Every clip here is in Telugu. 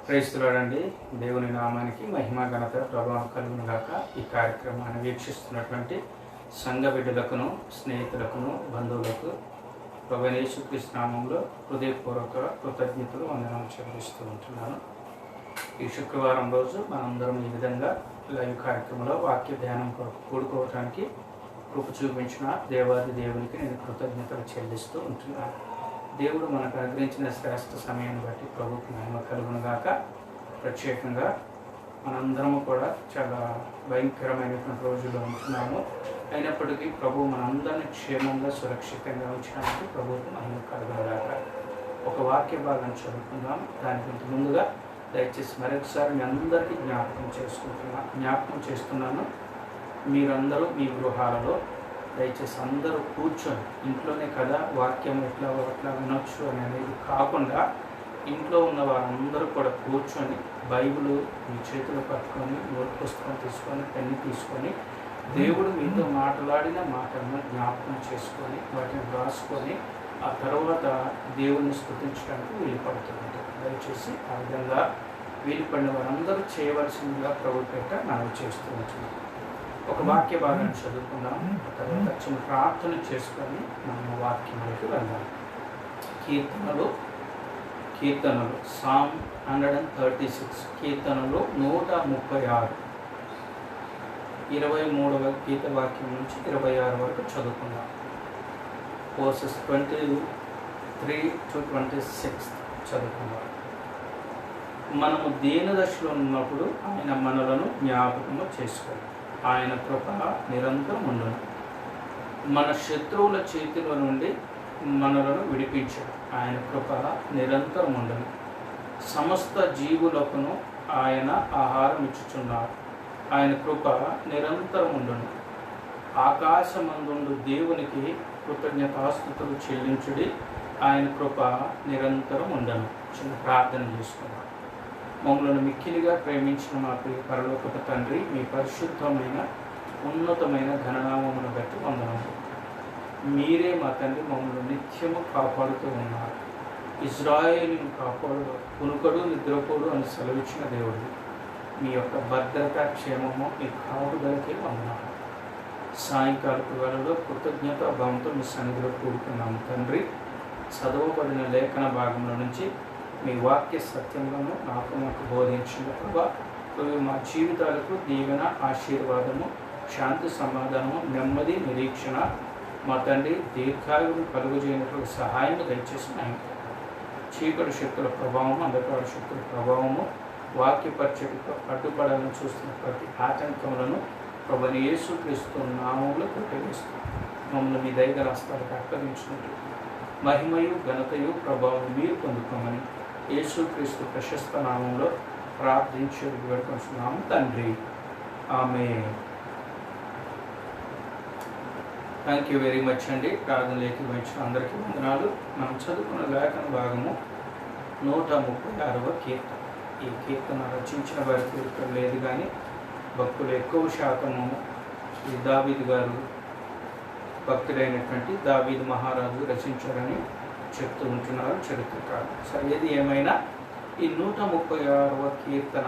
క్రైస్తులాడండి. దేవుని నామానికి మహిమ ఘనత ప్రభావం కలుగును గాక. ఈ కార్యక్రమాన్ని వీక్షిస్తున్నటువంటి సంఘ బిడ్డలకును, స్నేహితులకును, బంధువులకు ప్రభువైన యేసుక్రీస్తు నామంలో హృదయపూర్వక కృతజ్ఞతలు వందనాలు చెల్లిస్తూ ఉంటున్నాను. ఈ శుక్రవారం రోజు మనందరం ఈ విధంగా లైవ్ కార్యక్రమంలో వాక్య ధ్యానం కూడుకోవడానికి కృప చూపించిన దేవాది దేవునికి నేను కృతజ్ఞతలు చెల్లిస్తూ ఉంటున్నాను. దేవుడు మనకు అనుగ్రహించిన శ్రేష్ఠ సమయాన్ని బట్టి ప్రభుకి మహిమ కలుగును గాక. ప్రత్యేకంగా మనందరము కూడా చాలా భయంకరమైనటువంటి రోజుల్లో ఉంటున్నాము. అయినప్పటికీ ప్రభు మనందరినీ క్షేమంగా సురక్షితంగా ఉంచడానికి ప్రభుకి మహిమ కలుగును గాక. ఒక వాక్య భాగం చదువుకుందాం. దానికంటే ముందుగా దయచేసి మరొకసారి మీ అందరికీ జ్ఞాపకం చేస్తున్నాను. మీరందరూ మీ గృహాలలో దయచేసి అందరూ కూర్చొని, ఇంట్లోనే కదా వాక్యం ఎట్లా వినొచ్చు అనేది కాకుండా ఇంట్లో ఉన్న వారందరూ కూడా కూర్చొని బైబిల్ మీ చేతులు పట్టుకొని, నోట్ పుస్తకం తీసుకొని, పెన్ను తీసుకొని దేవుడు మీతో మాట్లాడిన మాటలను జ్ఞాపకం చేసుకొని వాటిని రాసుకొని ఆ తర్వాత దేవుణ్ణి స్తుతించడానికి వీలుపడుతుంది. దయచేసి ఆ విధంగా వీలుపడిన వారందరూ చేయవలసిందిగా ప్రభు పేట మనం చేస్తూ ఉంటున్నాం. ఒక వాక్య భాగాన్ని చదువుకుందాం. తర్వాత చిన్న ప్రార్థన చేసుకొని మనం వాక్యంలోకి వెళ్దాం. కీర్తనలు సామ్ 136, కీర్తనలు 136, 23వ గీత వాక్యం నుంచి 26 వరకు చదువుకుందాం. వర్సెస్ 23 to 26 చదువుకుందాం. మనము దీన దశలో ఉన్నప్పుడు ఆయన మనలను జ్ఞాపకము చేసుకోవాలి. ఆయన కృప నిరంతరం ఉండును. మన శత్రువుల చేతిలో నుండి మనలను విడిపించడు. ఆయన కృప నిరంతరం ఉండును. సమస్త జీవులకును ఆయన ఆహారం ఇచ్చుచున్నారు. ఆయన కృప నిరంతరం ఉండును. ఆకాశమందుండు దేవునికి కృతజ్ఞతాస్తుతులు చెల్లించుడి. ఆయన కృప నిరంతరం ఉండను. చిన్న ప్రార్థన చేసుకున్నాం. మమ్మల్ని మిక్కిలిగా ప్రేమించిన మా ప్రియ పరలోకపు తండ్రి, మీ పరిశుద్ధమైన ఉన్నతమైన ఘననామమును బట్టి వందనములు. మీరే మా తండ్రి మమ్మల్ని నిత్యము కాపాడుతూ ఉన్నారు. ఇజ్రాయేలును కాపాడు, కునుకడు నిద్రపోడు అని సెలవిచ్చిన దేవుడు. మీ యొక్క భద్రత క్షేమము మీ కాపుదలకే వందనాలు. సాయంకాలపు వేళలో కృతజ్ఞత భావంతో మీ సన్నిధిలో కూడుకున్నాము తండ్రి. చదవబడిన లేఖన భాగంలో నుంచి మీ వాక్య సత్యములను మాకు బోధించిన ప్రభా, మా జీవితాలకు దీవెన, ఆశీర్వాదము, శాంతి, సమాధానము, నెమ్మది, నిరీక్షణ మా తండ్రి దీర్ఘాయువును కలుగజేయనటువంటి సహాయం దయచేసి ఆయన చీకటి శక్తుల ప్రభావము, అంధకార శక్తుల ప్రభావము, వాక్య పరిచయకు అడ్డుపడాలని చూస్తున్న ప్రతి ఆటంకములను ప్రభువైన యేసుక్రీస్తు నామములో కొట్టివేస్తూ మమ్మల్ని మీ దైవ రాష్ట్రాలకు అప్పగించినట్టు మహిమయు ఘనతయు ప్రభావం మీరు పొందుకోమని యేసుక్రీస్తు ప్రశస్త నామంలో ప్రార్థించి వేడుకొంటున్నాము తండ్రి. ఆమేన్. థ్యాంక్ యూ వెరీ మచ్ అండి. ప్రార్థనలోకి వచ్చిన అందరికీ వందనాలు. మనం చదువుకున్న లేఖన భాగము 136వ కీర్తన. ఈ కీర్తన రచించిన వారి పేరు లేదు, కానీ భక్తులు ఎక్కువ శాతము ఈ దావీదు గారు, భక్తుడైనటువంటి దావీదు మహారాజు రచించారని చెప్తూ ఉంటున్నారు చరిత్రకారులు. సరే, ఏది ఏమైనా ఈ 136వ కీర్తన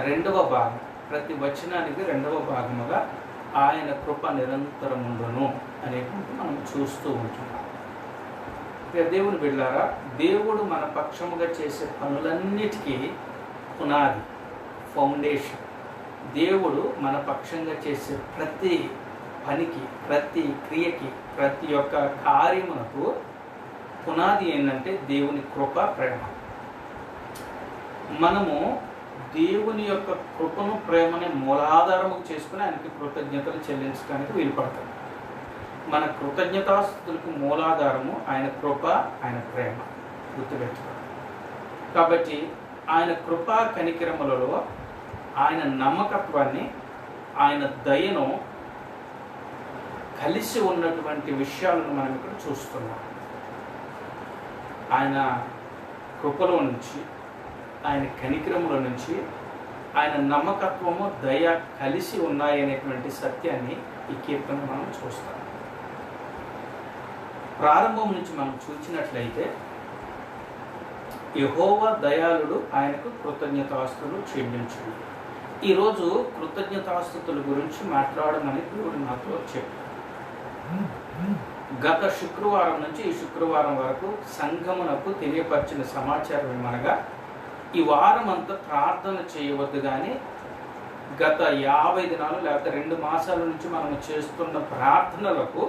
2వ భాగం, ప్రతి వచనానికి 2వ భాగముగా ఆయన కృప నిరంతరముండును అనేటువంటి మనం చూస్తూ ఉంటున్నాం. దేవుని బిడ్డలారా, దేవుడు మన పక్షముగా చేసే పనులన్నిటికీ పునాది, ఫౌండేషన్. దేవుడు మన పక్షంగా చేసే ప్రతి పనికి, ప్రతి క్రియకి, ప్రతి ఒక్క కార్యమునకు పునాది ఏంటంటే దేవుని కృప, ప్రేమ. మనము దేవుని యొక్క కృపను, ప్రేమని మూలాధారము చేసుకుని ఆయనకి కృతజ్ఞతలు చెల్లించడానికి వీలుపడతాం. మన కృతజ్ఞతాస్తుతులకు మూలాధారము ఆయన కృప, ఆయన ప్రేమ. గుర్తుపెట్టుకోవాలి. కాబట్టి ఆయన కృపా కనికరములలో ఆయన నమ్మకత్వాన్ని, ఆయన దయను కలిసి ఉన్నటువంటి విషయాలను మనం ఇక్కడ చూస్తున్నాం. ఆయన కృపలో నుంచి, ఆయన కనికరముల నుంచి ఆయన నమ్మకత్వము, దయ కలిసి ఉన్నాయనేటువంటి సత్యాన్ని ఈ కీర్తన మనం చూస్తాం. ప్రారంభం నుంచి మనం చూసినట్లయితే యెహోవా దయాళుడు, ఆయనకు కృతజ్ఞతాస్తులు చెల్లించుడు. ఈరోజు కృతజ్ఞతాస్తుతుల గురించి మాట్లాడమని దేవుడు నాతో చెప్పాడు. గత శుక్రవారం నుంచి ఈ శుక్రవారం వరకు సంఘమునకు తెలియపరిచిన సమాచారం ఏమనగా, ఈ వారం అంతా ప్రార్థన చేయవద్దు, కానీ గత 50 దినాలు లేకపోతే 2 మాసాల నుంచి మనం చేస్తున్న ప్రార్థనలకు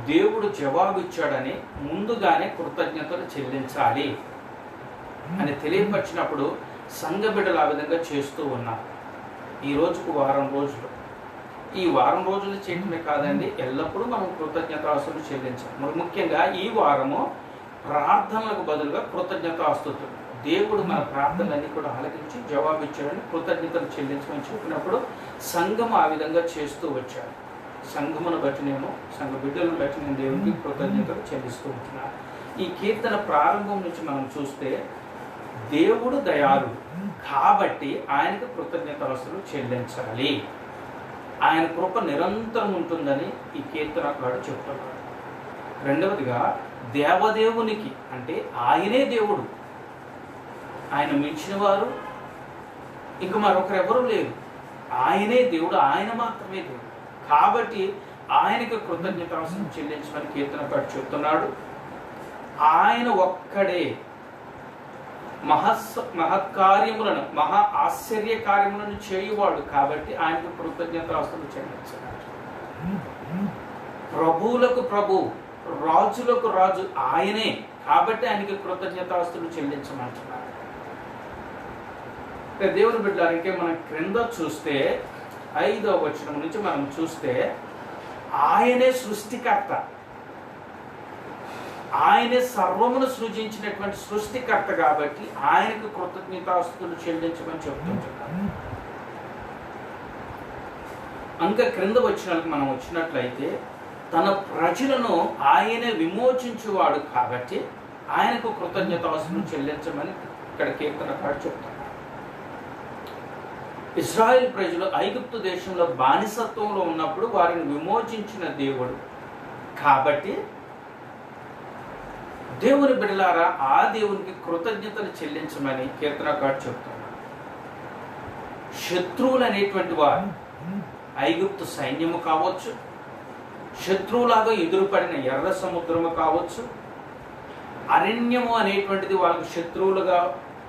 దేవుడు జవాబిచ్చాడని ముందుగానే కృతజ్ఞతలు చెల్లించాలి అని తెలియపరిచినప్పుడు సంఘ బిడ్డలు ఆ విధంగా చేస్తూ ఉన్నారు. ఈ రోజుకు వారం రోజులు, ఈ వారం రోజులు చేయటమే కాదండి, ఎల్లప్పుడూ మనం కృతజ్ఞతాస్తులు చెల్లించాలి. మరి ముఖ్యంగా ఈ వారము ప్రార్థనలకు బదులుగా కృతజ్ఞతాస్తుతులు. దేవుడు మన ప్రార్థనలన్నీ కూడా ఆలకించి జవాబిచ్చాడని కృతజ్ఞతలు చెల్లించమని చెప్పినప్పుడు సంఘం ఆ విధంగా చేస్తూ వచ్చాడు. సంఘమును బట్టి నేను, సంఘ బిడ్డలను బట్టి నేను దేవునికి కృతజ్ఞతలు చెల్లిస్తూ ఉంటున్నాను. ఈ కీర్తన ప్రారంభం నుంచి మనం చూస్తే దేవుడు దయాళుడు కాబట్టి ఆయనకు కృతజ్ఞతాస్తులు చెల్లించాలి, ఆయన కృప నిరంతరం ఉంటుందని ఈ కీర్తనకారుడు చెప్తున్నాడు. రెండవదిగా దేవదేవునికి, అంటే ఆయనే దేవుడు, ఆయన మించిన వారు ఇంక మరొకరెవరూ లేరు. ఆయనే దేవుడు, ఆయన మాత్రమే దేవుడు కాబట్టి ఆయనకు కృతజ్ఞతాస్తులు చెల్లించమని కీర్తనకారుడు చెప్తున్నాడు. ఆయన ఒక్కడే మహత్కార్యములను, మహా ఆశ్చర్య కార్యములను చేయువాడు కాబట్టి ఆయనకు కృతజ్ఞతాస్తులు చెల్లించాడు. ప్రభువులకు ప్రభు, రాజులకు రాజు ఆయనే కాబట్టి ఆయనకి కృతజ్ఞతాస్తులు చెల్లించమంటున్నాడు. దేవుని బిడ్డలారా, ఇంకే మనం క్రింద చూస్తే 5వ వచనం నుంచి మనం చూస్తే ఆయనే సృష్టికర్త, ఆయనే సర్వమును సృజించినటువంటి సృష్టికర్త కాబట్టి ఆయనకు కృతజ్ఞతాస్తులు చెల్లించమని చెప్తుంటున్నాడు. ఇంకా క్రింద వచనాలకు మనం వచ్చినట్లయితే తన ప్రజలను ఆయనే విమోచించువాడు కాబట్టి ఆయనకు కృతజ్ఞతాస్తులు చెల్లించమని ఇక్కడ కీర్తనకారుడు చెప్తున్నాడు. ఇశ్రాయేల్ ప్రజలు ఐగుప్తు దేశంలో బానిసత్వంలో ఉన్నప్పుడు వారిని విమోచించిన దేవుడు కాబట్టి దేవుని బిడ్డలారా ఆ దేవునికి కృతజ్ఞతలు చెల్లించమని కీర్తనకారుడు చెప్తున్నాడు. శత్రువులు అనేటువంటి వారు ఐగుప్తు సైన్యము కావచ్చు, శత్రువులాగా ఎదురుపడిన ఎర్ర సముద్రము కావచ్చు, అరణ్యము అనేటువంటిది వాళ్ళకు శత్రువులుగా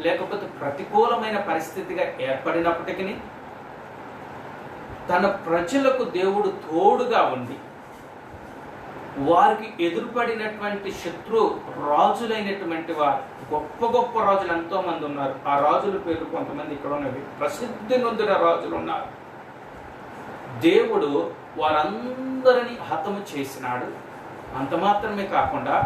లేకపోతే ప్రతికూలమైన పరిస్థితిగా ఏర్పడినప్పటికీ తన ప్రజలకు దేవుడు తోడుగా ఉండి వారికి ఎదురుపడినటువంటి శత్రు రాజులైనటువంటి వారు, గొప్ప గొప్ప రాజులు ఎంతో మంది ఉన్నారు. ఆ రాజుల పేర్లు కొంతమంది ఇక్కడ ఉన్నవి, ప్రసిద్ధి నొందిన రాజులు ఉన్నారు. దేవుడు వారందరినీ హతము చేసినాడు. అంత మాత్రమే కాకుండా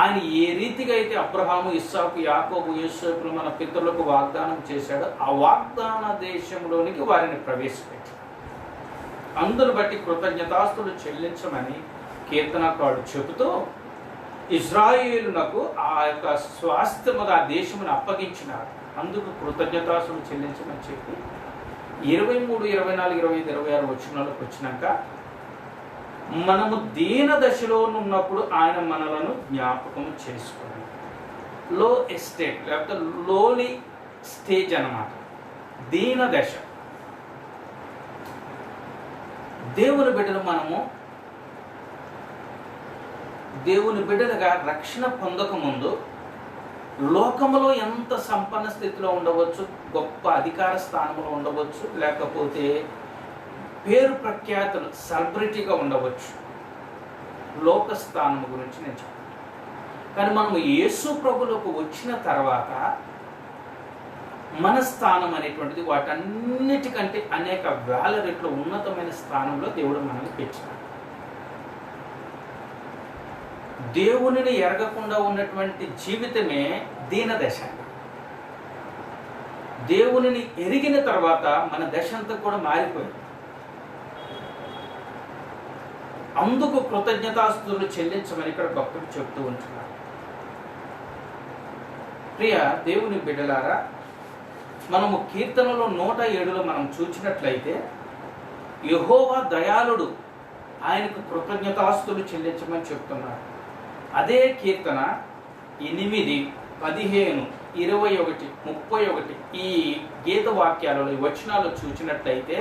ఆయన ఏ రీతిగా అయితే అబ్రహాము, ఇస్సాకు, యాకోబు, యోసేపులు మన పితరులకు వాగ్దానం చేశాడో ఆ వాగ్దాన దేశంలోనికి వారిని ప్రవేశపెట్టాడు. అందును బట్టి కృతజ్ఞతాస్తులు చెల్లించమని కీర్తనకారుడు చెబుతూ ఇశ్రాయేలునకు ఆ యొక్క స్వాస్థ్యముగా ఆ దేశమును అప్పగించినాడు, అందుకు కృతజ్ఞతాస్తులు చెల్లించమని చెప్పి 23, 24, 25, 26 వచనాలకు వచ్చినాక మనము దీన దశలో ఉన్నప్పుడు ఆయన మనలను జ్ఞాపకం చేసుకున్నాడు. లో ఎస్టేట్ లేకపోతే లోలీ స్టేజ్ అన్నమాట, దీన దశ. దేవుని బిడ్డలు మనము దేవుని బిడ్డలుగా రక్షణ పొందక ముందు లోకములో ఎంత సంపన్న స్థితిలో ఉండవచ్చు, గొప్ప అధికార స్థానంలో ఉండవచ్చు, లేకపోతే పేరు ప్రఖ్యాతులు సెలబ్రిటీగా ఉండవచ్చు. లోక స్థానం గురించి నేను చెప్పాను. కానీ మనము యేసు ప్రభువులకు వచ్చిన తర్వాత మన స్థానం అనేటువంటిది వాటన్నిటికంటే అనేక వేల రెట్లు ఉన్నతమైన స్థానంలో దేవుడు మనల్ని పెట్టినాడు. దేవునిని ఎరగకుండా ఉన్నటువంటి జీవితమే దీనదశ. దేవునిని ఎరిగిన తర్వాత మన దశ అంతా కూడా మారిపోయింది. అందుకు కృతజ్ఞతాస్తుతులు చెల్లించమని ఇక్కడ భక్తుడు చెప్తూ ఉంటున్నాడు. ప్రియ దేవుని బిడ్డలారా, మనము కీర్తనలో 107లో మనం చూసినట్లయితే యెహోవా దయాళుడు, ఆయనకు కృతజ్ఞతాస్తుతులు చెల్లించమని చెప్తున్నాడు. అదే కీర్తన 8, 15, 21, 31 ఈ గీత వాక్యాలలో ఈ వచనాలు చూసినట్లయితే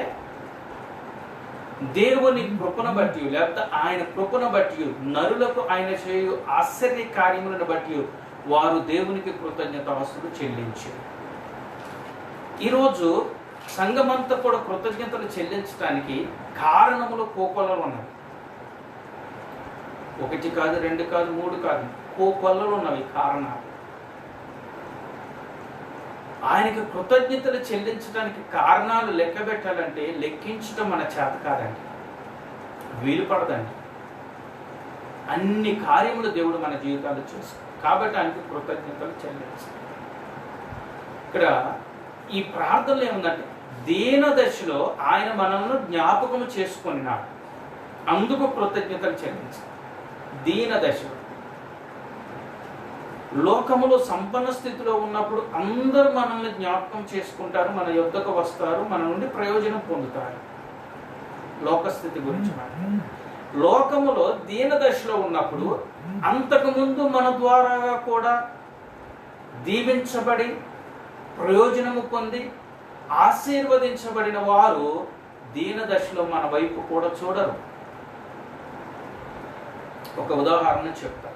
దేవుని కృపను బట్టి లేకపోతే ఆయన కృపను బట్టి నరులకు ఆయన చేయు ఆశ్చర్య కార్యములను బట్టి వారు దేవునికి కృతజ్ఞతాస్తులు చెల్లించారు. ఈరోజు సంఘమంతా కూడా కృతజ్ఞతలు చెల్లించడానికి కారణములు కోకొల్లలు ఉన్నవి. 1 కాదు, 2 కాదు, 3 కాదు, కోకొల్లలు ఉన్నవి కారణాలు. ఆయనకి కృతజ్ఞతలు చెల్లించడానికి కారణాలు లెక్క పెట్టాలంటే లెక్కించడం మన చేత కాదండి, వీలు పడదండి. అన్ని కార్యములు దేవుడు మన జీవితాలు చేస్తాడు కాబట్టి ఆయనకి కృతజ్ఞతలు చెల్లించాలి. ఇక్కడ ఈ ప్రార్థనలో ఏముందంటే దీన దశలో ఆయన మనల్ని జ్ఞాపకం చేసుకున్నాడు, అందుకు కృతజ్ఞతలు చెల్లించాలి. దీన దశలో లోకములో సంపన్న స్థితిలో ఉన్నప్పుడు అందరూ మనల్ని జ్ఞాపకం చేసుకుంటారు, మన యొద్దకు వస్తారు, మన నుండి ప్రయోజనం పొందుతారు. లోకస్థితి గురించి లోకములో దీన దశలో ఉన్నప్పుడు అంతకుముందు మన ద్వారా కూడా దీవించబడి ప్రయోజనము పొంది ఆశీర్వదించబడిన వారు దీన దశలో మన వైపు కూడా చూడరు. ఒక ఉదాహరణ చెప్తాను.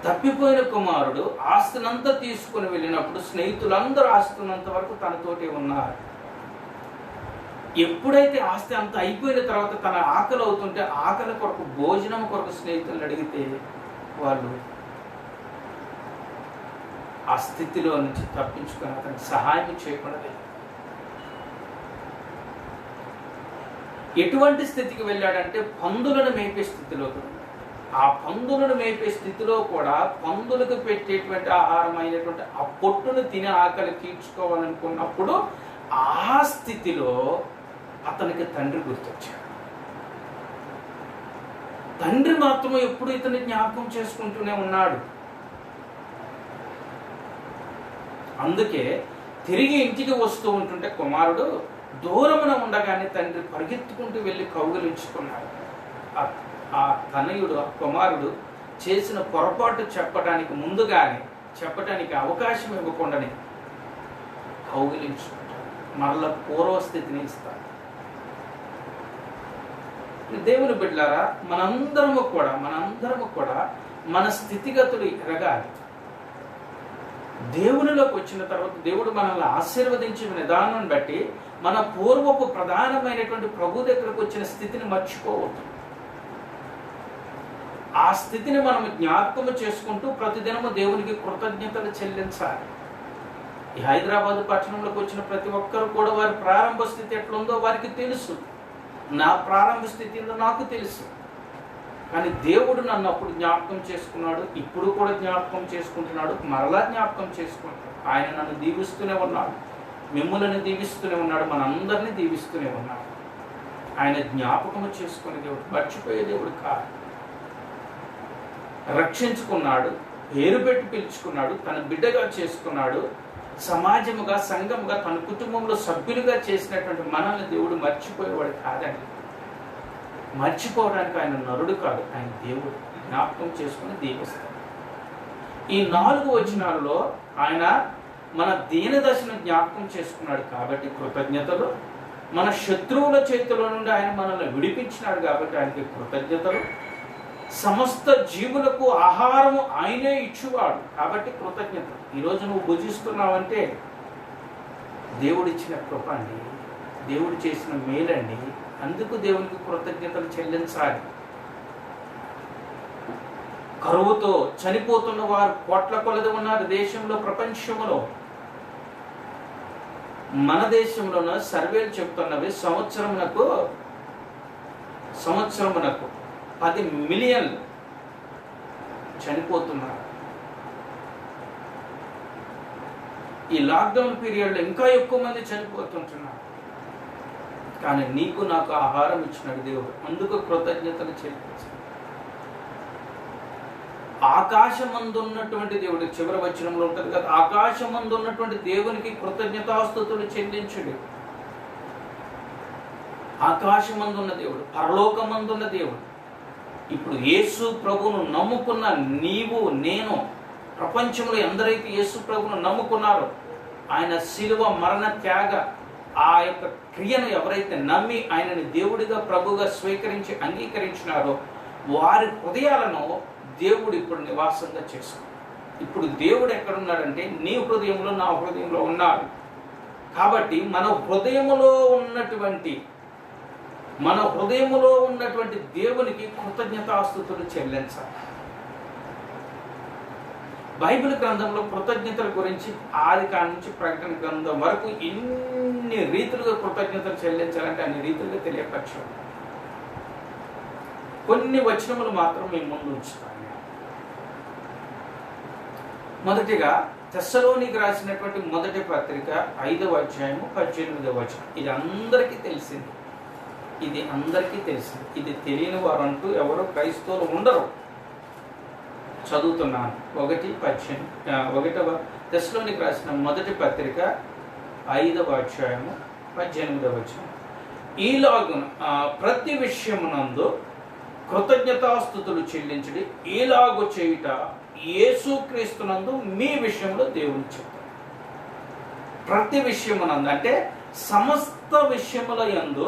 తప్పిపోయిన కుమారుడు ఆస్తినంతా తీసుకుని వెళ్ళినప్పుడు స్నేహితులందరూ ఆస్తున్నంత వరకు తనతోటి ఉన్నారు. ఎప్పుడైతే ఆస్తి అంత అయిపోయిన తర్వాత తన ఆకలి అవుతుంటే ఆకలి కొరకు భోజనం కొరకు స్నేహితులను అడిగితే వాళ్ళు ఆ స్థితిలో నుంచి తప్పించుకొని అతనికి సహాయం చేయకుండా ఎటువంటి స్థితికి వెళ్ళాడంటే పందులను మేపే స్థితిలోకి. ఆ పందులను మేపే స్థితిలో కూడా పందులకు పెట్టేటువంటి ఆహారమైనటువంటి ఆ పొట్టును తిని ఆకలి తీర్చుకోవాలనుకున్నప్పుడు ఆ స్థితిలో అతనికి తండ్రి గుర్తొచ్చాడు. తండ్రి మాత్రం ఎప్పుడు ఇతన్ని జ్ఞాపకం చేసుకుంటూనే ఉన్నాడు. అందుకే తిరిగి ఇంటికి వస్తూ ఉంటుంటే కుమారుడు దూరమున ఉండగానే తండ్రి పరిగెత్తుకుంటూ వెళ్ళి కౌగిలించుకున్నాడు. ఆ తనయుడు ఆ కుమారుడు చేసిన పొరపాటు చెప్పడానికి ముందుగానే చెప్పడానికి అవకాశం ఇవ్వకుండానే కౌగిలించుకుంటాడు, మరల పూర్వస్థితిని ఇస్తాడు. దేవుని బిడ్డలారా, మనందరము కూడా మన స్థితిగతులు ఎరగాలి. దేవునిలోకి వచ్చిన తర్వాత దేవుడు మనల్ని ఆశీర్వదించిన విధానం బట్టి మన పూర్వపు ప్రధానమైనటువంటి ప్రభు దగ్గరకు వచ్చిన స్థితిని మర్చిపోవద్దు. ఆ స్థితిని మనం జ్ఞాపకము చేసుకుంటూ ప్రతిదినము దేవునికి కృతజ్ఞతలు చెల్లించాలి. ఈ హైదరాబాద్ పట్టణంలోకి వచ్చిన ప్రతి ఒక్కరు కూడా వారి ప్రారంభ స్థితి ఎట్లుందో వారికి తెలుసు. నా ప్రారంభ స్థితి ఏందో నాకు తెలుసు. కానీ దేవుడు నన్ను అప్పుడు జ్ఞాపకం చేసుకున్నాడు, ఇప్పుడు కూడా జ్ఞాపకం చేసుకుంటున్నాడు, మరలా జ్ఞాపకం చేసుకుంటాడు. ఆయన నన్ను దీవిస్తూనే ఉన్నాడు, మిమ్ములను దీవిస్తూనే ఉన్నాడు, మనందరినీ దీవిస్తూనే ఉన్నాడు. ఆయన జ్ఞాపకము చేసుకునే దేవుడు, మర్చిపోయే దేవుడు కాదు. రక్షించుకున్నాడు, పేరు పెట్టి పిలుచుకున్నాడు, తన బిడ్డగా చేసుకున్నాడు, సమాజముగా సంఘముగా తన కుటుంబంలో సభ్యులుగా చేసినటువంటి మనల్ని దేవుడు మర్చిపోయేవాడు కాదండి. మర్చిపోవడానికి ఆయన నరుడు కాదు, ఆయన దేవుడు. జ్ఞాపకం చేసుకుని దీవిస్తాడు. ఈ 4 వచనాలలో ఆయన మన దీన దశను జ్ఞాపకం చేసుకున్నాడు కాబట్టి కృతజ్ఞతలు. మన శత్రువుల చేతిలో నుండి ఆయన మనల్ని విడిపించినాడు కాబట్టి ఆయనకి కృతజ్ఞతలు. సమస్త జీవులకు ఆహారము ఆయనే ఇచ్చువాడు కాబట్టి కృతజ్ఞతలు. ఈరోజు నువ్వు భుజిస్తున్నావంటే దేవుడిచ్చిన కృప అండి, దేవుడు చేసిన మేలండి. అందుకు దేవునికి కృతజ్ఞతలు చెల్లించాలి. కరువుతో చనిపోతున్న వారు కోట్ల కొలది ఉన్నారు దేశంలో, ప్రపంచంలో. మన దేశంలోన సర్వేలు చెప్తున్నవి సంవత్సరమునకు 10 మిలియన్లు చనిపోతున్నారు. ఈ లాక్డౌన్ పీరియడ్లో ఇంకా ఎక్కువ మంది చనిపోతుంటున్నారు. కానీ నీకు నాకు ఆహారం ఇచ్చినాడు దేవుడు, అందుకు కృతజ్ఞతలు చెల్లించాలి. ఆకాశమందున్నటువంటి దేవుడు, చివరి వచనంలో ఉంటుంది కదా, ఆకాశమందున్నటువంటి దేవునికి కృతజ్ఞతాస్తుతులు చెల్లించుడు. ఆకాశమందున్న దేవుడు, పరలోకమందున్న దేవుడు, ఇప్పుడు యేసు ప్రభువును నమ్ముకున్న నీవు నేను, ప్రపంచంలో ఎందరైతే యేసు ప్రభువును నమ్ముకున్నారో, ఆయన శిలువ మరణ త్యాగ ఆ యొక్క క్రియను ఎవరైతే నమ్మి ఆయనని దేవుడిగా ప్రభువుగా స్వీకరించి అంగీకరించినారో వారి హృదయాలను దేవుడు ఇప్పుడు నివాసంగా చేసుకున్నాడు. ఇప్పుడు దేవుడు ఎక్కడున్నాడంటే నీ హృదయంలో నా హృదయంలో ఉన్నాడు. కాబట్టి మన హృదయములో ఉన్నటువంటి దేవునికి కృతజ్ఞతాస్తుతులు చెల్లించాలి. బైబిల్ గ్రంథంలో కృతజ్ఞతల గురించి ఆది కాండం నుంచి ప్రకటన గ్రంథం వరకు ఎన్ని రీతులుగా కృతజ్ఞతలు చెల్లించాలంటే అన్ని రీతులుగా తెలియపరచాలి. కొన్ని వచనములు మాత్రం మీ ముందు ఉంచుతాను. మొదటిగా తెస్సలోనికి రాసినటువంటి మొదటి పత్రిక 5వ అధ్యాయము 18వ వచనం. ఇది అందరికీ తెలిసింది. ఇది తెలియని వారు అంటూ ఎవరు క్రైస్తవులు ఉండరు. చదువుతున్నాను. 1వ తెస్సలోనికి రాసిన మొదటి పత్రిక 5వ అధ్యాయము 18వ వచనం. ఈలాగున ప్రతి విషయమునందు కృతజ్ఞతాస్తుతులు చెల్లించుడి, ఈలాగు చేయుట యేసుక్రీస్తునందు మీ విషయంలో దేవుని చెప్తారు. ప్రతి విషయమునందు అంటే సమస్త విషయముల యందు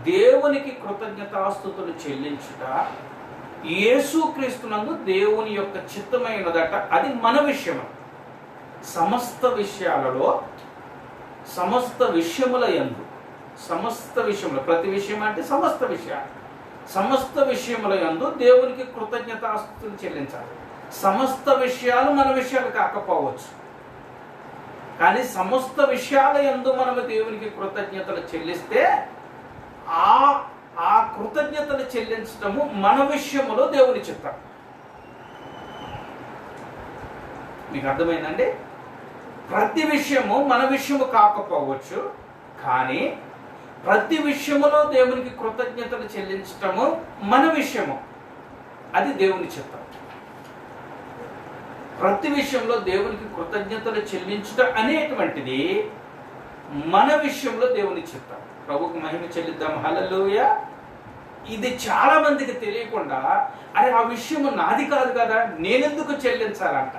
దేవునికి కృతజ్ఞతాస్తుతులు చెల్లించుట యేసుక్రీస్తునందు దేవుని యొక్క చిత్తమైనదట. అది మన విషయం. సమస్త విషయాలలో, సమస్త విషయముల యందు, ప్రతి విషయం అంటే సమస్త విషయముల యందు దేవునికి కృతజ్ఞతాస్తుతులు చెల్లించాలి. సమస్త విషయాలు మన విషయాలు కాకపోవచ్చు, కానీ సమస్త విషయాల యందు మనము దేవునికి కృతజ్ఞతలు చెల్లిస్తే ఆ కృతజ్ఞతలు చెల్లించటము మన విషయములో దేవుని చిత్తం. మీకు అర్థమైందండి? ప్రతి విషయము మన విషయము కాకపోవచ్చు, కానీ ప్రతి విషయములో దేవునికి కృతజ్ఞతలు చెల్లించటము మన విషయము, అది దేవుని చిత్తం. ప్రతి విషయంలో దేవునికి కృతజ్ఞతలు చెల్లించుట అనేటువంటిది మన విషయంలో దేవుని చిత్తం. ప్రభువుకు మహిమ చెల్లిద్దాం. హల్లెలూయా. ఇది చాలా మందికి తెలియకుండా, అరే ఆ విషయము నాది కాదు కదా, నేనెందుకు చెల్లించాలంట.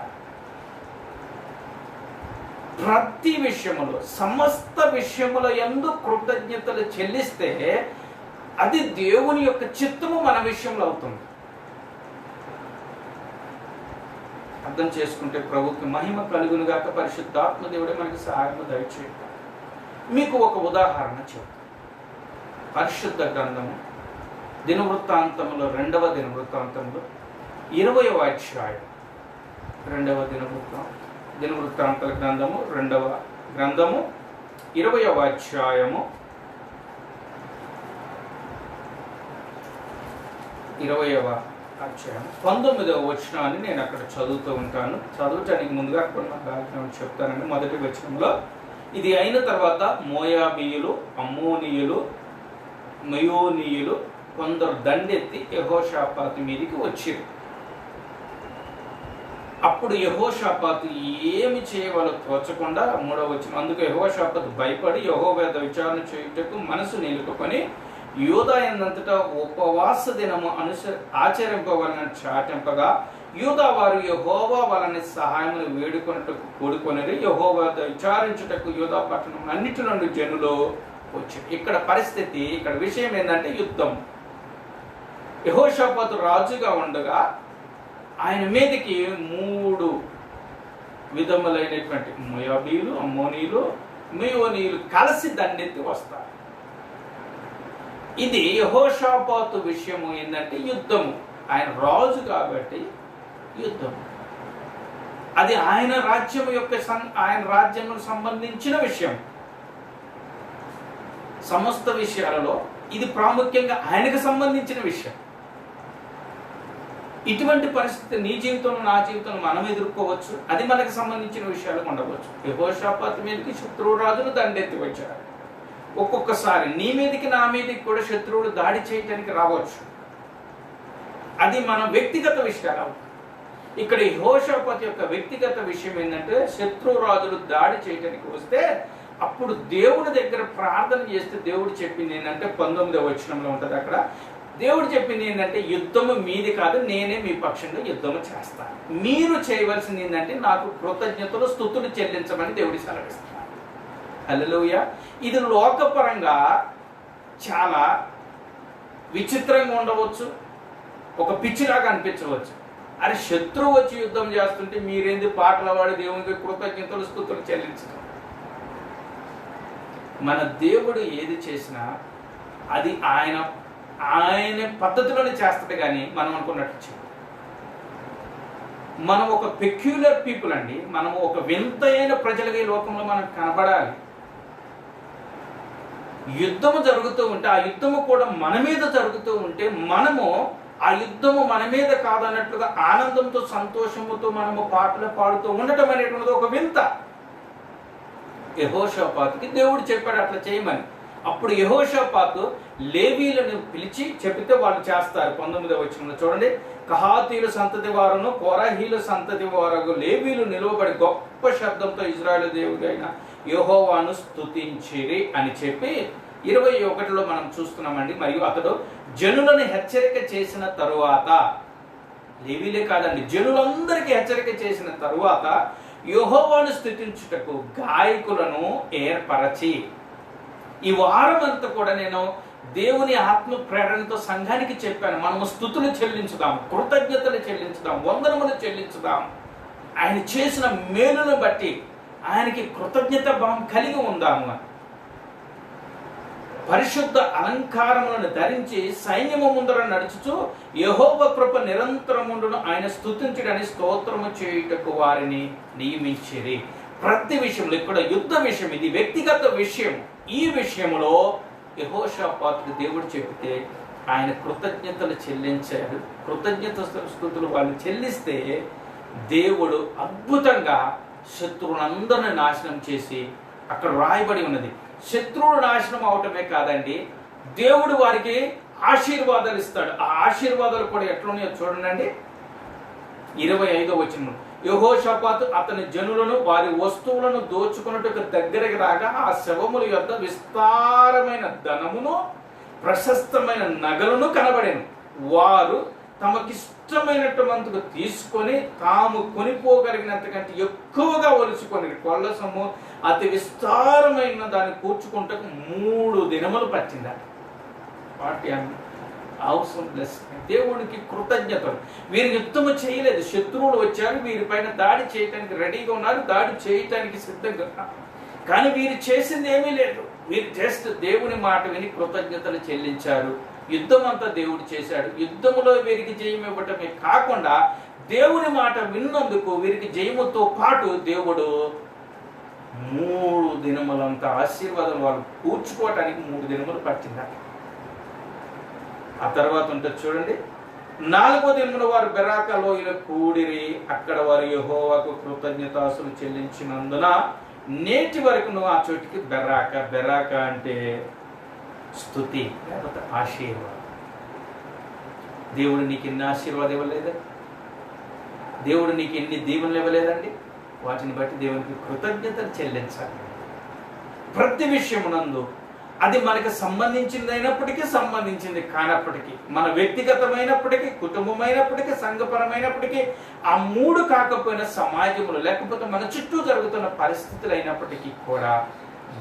ప్రతి విషయములో, సమస్త విషయముల యందు కృతజ్ఞతలు చెల్లిస్తే అది దేవుని యొక్క చిత్తము మన విషయంలో అవుతుంది. అర్థం చేసుకుంటే ప్రభువుకి మహిమ కలుగును గాక. పరిశుద్ధాత్మ దేవుడే మనకి సహాయము దయచేయట. మీకు ఒక ఉదాహరణ చెప్తాను. పరిశుద్ధ గ్రంథము దినవృత్తాంతములో 2వ దినవృత్తాంతంలో 20వ అధ్యాయం, దినవృత్తాంతల గ్రంథము 2వ గ్రంథము 20వ అధ్యాయము 19వ వచనాన్ని నేను అక్కడ చదువుతూ ఉంటాను. చదవటానికి ముందుగా కొన్ని చెప్తానండి. మొదటి వచనంలో, ఇది అయిన తర్వాత మోయాబీయులు, అమ్మోనీయులు, మయోనీయులు కొందరు దండెత్తి యెహోషాపాతు మీదికి వచ్చారు. అప్పుడు యెహోషాపాతు ఏమి చేయవాలో తోచకుండా, 3వ వచనం, అందుకు యెహోషాపాతు భయపడి యెహోవా యొద్ద విచారణ చేయుటకు మనసు నిలుపుకొని యూదా యందంతటా ఉపవాస దినము ఆచరింపవలన చాటింపగా యూదా వారు యెహోవా వలన సహాయమును వేడుకొనుటకు కూడుకొనిరి. యెహోవా యొద్ద విచారించుటకు యూదా పట్టణం అన్నిటి నుండి జనులు వచ్చారు. ఇక్కడ పరిస్థితి, ఇక్కడ విషయం ఏంటంటే యుద్ధం. యెహోషాపాతు రాజుగా ఉండగా ఆయన మీదకి 3 విధములైనటువంటి మోయాబీలు, అమ్మోనీయులు, మెయోనీయులు కలిసి దండెత్తి వస్తారు. ఇది యెహోషాపాతు విషయము ఏంటంటే యుద్ధము. ఆయన రాజు కాబట్టి యుద్ధము. అది ఆయన రాజ్యముకు సంబంధించిన విషయం. సమస్త విషయాలలో ఇది ప్రాముఖ్యంగా ఆయనకు సంబంధించిన విషయం. ఇటువంటి పరిస్థితి నీ జీవితంలో, నా జీవితంలో మనం ఎదుర్కోవచ్చు. అది మనకు సంబంధించిన విషయాలు ఉండవచ్చు. యెహోషాపాతు మీదకి శత్రువు రాజులు దండెత్తి వచ్చారు. ఒక్కొక్కసారి నీ మీదకి, నా మీదకి కూడా శత్రువులు దాడి చేయడానికి రావచ్చు. అది మన వ్యక్తిగత విషయాలు. ఇక్కడ యెహోషాపాతు యొక్క వ్యక్తిగత విషయం ఏంటంటే, శత్రువు రాజులు దాడి చేయడానికి వస్తే అప్పుడు దేవుడి దగ్గర ప్రార్థన చేస్తే దేవుడు చెప్పింది ఏంటంటే 19వ వచనంలో ఉంటుంది. అక్కడ దేవుడు చెప్పింది ఏంటంటే యుద్ధము మీది కాదు, నేనే మీ పక్షంగా యుద్ధము చేస్తాను. మీరు చేయవలసింది ఏంటంటే నాకు కృతజ్ఞతలు స్తుతులు చెల్లించమని దేవుడి సెలవిస్తున్నాడు. హల్లెలూయా. ఇది లోకపరంగా చాలా విచిత్రంగా ఉండవచ్చు, ఒక పిచ్చిలాగా అనిపించవచ్చు. అరే శత్రువు వచ్చి యుద్ధం చేస్తుంటే మీరేంది పాటలు పాడి దేవునికి కృతజ్ఞతలు స్తుతులు చెల్లించడం. మన దేవుడు ఏది చేసినా అది ఆయన పద్ధతిలోనే చేస్తాడు, కానీ మనం అనుకున్నట్టు చేయదు. మనం ఒక పెక్యులర్ పీపుల్ అండి. మనం ఒక వింతైన ప్రజలుగా ఈ లోకంలో మనం కనబడాలి. యుద్ధము జరుగుతూ ఉంటే ఆ యుద్ధము కూడా మన మీద జరుగుతూ ఉంటే మనము ఆ యుద్ధము మన మీద కాదన్నట్లుగా ఆనందంతో సంతోషముతో మనము పాటలు పాడుతూ ఉండటం అనేటువంటిది ఒక వింత. యెహోషాపాతుకి దేవుడు చెప్పాడు అట్లా చేయమని. అప్పుడు యెహోషాపాతు లేవీలను పిలిచి చెబితే వాళ్ళు చేస్తారు. 19వ వచనంలో చూడండి, కహాతీయుల సంతతి వారును కోరహీల సంతతి వారు లేవీలు నిలువబడి గొప్ప శబ్దంతో ఇశ్రాయేలు దేవుడైన యెహోవాను స్తుతించిరి అని చెప్పి 21లో మనం చూస్తున్నామండి. మరియు అతడు జనులను హెచ్చరిక చేసిన తరువాత, లేవీలే కాదండి జనులందరికీ హెచ్చరిక చేసిన తరువాత యెహోవాను స్తుతించుటకు గాయకులను ఏర్పరచి, ఈ వారం అంతా కూడా నేను దేవుని ఆత్మ ప్రేరణతో సంఘానికి చెప్పాను, మనము స్తుతులు చెల్లించుదాం, కృతజ్ఞతలు చెల్లించుదాం, వందనములు చెల్లించుదాం. ఆయన చేసిన మేలును బట్టి ఆయనకి కృతజ్ఞత భావం కలిగి ఉందాము. పరిశుద్ధ అలంకారములను ధరించి సైన్యము ముందర నడుచుచు యెహోవా కృప నిరంతరముండును ఆయన స్తుతించుడని స్తోత్రము చేయుటకు వారిని నియమించిరి. ప్రతి విషయంలో, ఇక్కడ యుద్ధ విషయం, ఇది వ్యక్తిగత విషయం. ఈ విషయంలో యెహోషాపాతుకు దేవుడు చెబితే ఆయన కృతజ్ఞతలు చెల్లించాడు. కృతజ్ఞత స్తుతులు వాళ్ళు చెల్లిస్తే దేవుడు అద్భుతంగా శత్రువులందరిని నాశనం చేసి, అక్కడ రాయబడి ఉన్నది, శత్రువులు నాశనం అవటమే కాదండి, దేవుడు వారికి ఆశీర్వాదాలు ఇస్తాడు. ఆ ఆశీర్వాదాలు కూడా ఎట్లున్నాయో చూడండి. 25వ వచనం, యెహోషాపాతు అతని జనులను వారి వస్తువులను దోచుకున్నట్టుకు దగ్గరికి రాగా ఆ శవముల యొద్ద విస్తారమైన ధనమును ప్రశస్తమైన నగలను కనబడెను. వారు తమకిష్టమైనటువంటిగా తీసుకొని తాము కొనిపోగలిగినంతకంటే ఎక్కువగా ఒలుచుకొని కొల్ల సొమ్ము అతి విస్తారమైన దాన్ని కూర్చుకుంటూ 3 దినములు పట్టిందట. వాటి అవసరం ప్లస్ దేవునికి కృతజ్ఞతలు. వీరు యుద్ధము చేయలేదు, శత్రువులు వచ్చారు, వీరిపైన దాడి చేయటానికి రెడీగా ఉన్నారు, దాడి చేయటానికి సిద్ధంగా, కానీ వీరు చేసింది ఏమీ లేదు. వీరు జస్ట్ దేవుని మాట విని కృతజ్ఞతలు చెల్లించారు. యుద్ధం అంతా దేవుడు చేశాడు. యుద్ధములో వీరికి జయం ఇవ్వటమే కాకుండా దేవుని మాట విన్నందుకు వీరికి జయముతో పాటు దేవుడు 3 దినములంతా ఆశీర్వాదం వాళ్ళు కూర్చుకోవటానికి 3 దినములు పట్టిందట. ఆ తర్వాత ఉంటుంది చూడండి, 4వ దినమున వారు బెరాకా లోయలో కూడిరి. అక్కడ వారు యెహోవాకు కృతజ్ఞతాస్తులు చెల్లించినందున నేటి వరకు ఆ చోటికి బెరాకా అంటే స్తుతి లేకపోతే ఆశీర్వాదం. దేవుడు నీకు ఎన్ని ఆశీర్వాదం ఇవ్వలేదా? దేవుడు నీకు ఎన్ని దీవెనలు ఇవ్వలేదండి? వాటిని బట్టి దేవునికి కృతజ్ఞతలు చెల్లించాలి. ప్రతి విషయమునందు అది మనకు సంబంధించింది అయినప్పటికీ, సంబంధించింది కానప్పటికీ, మన వ్యక్తిగతమైనప్పటికీ, కుటుంబమైనప్పటికీ, సంఘపరమైనప్పటికీ, ఆ 3 కాకపోయినా సమాజంలో లేకపోతే మన చుట్టూ జరుగుతున్న పరిస్థితులు అయినప్పటికీ కూడా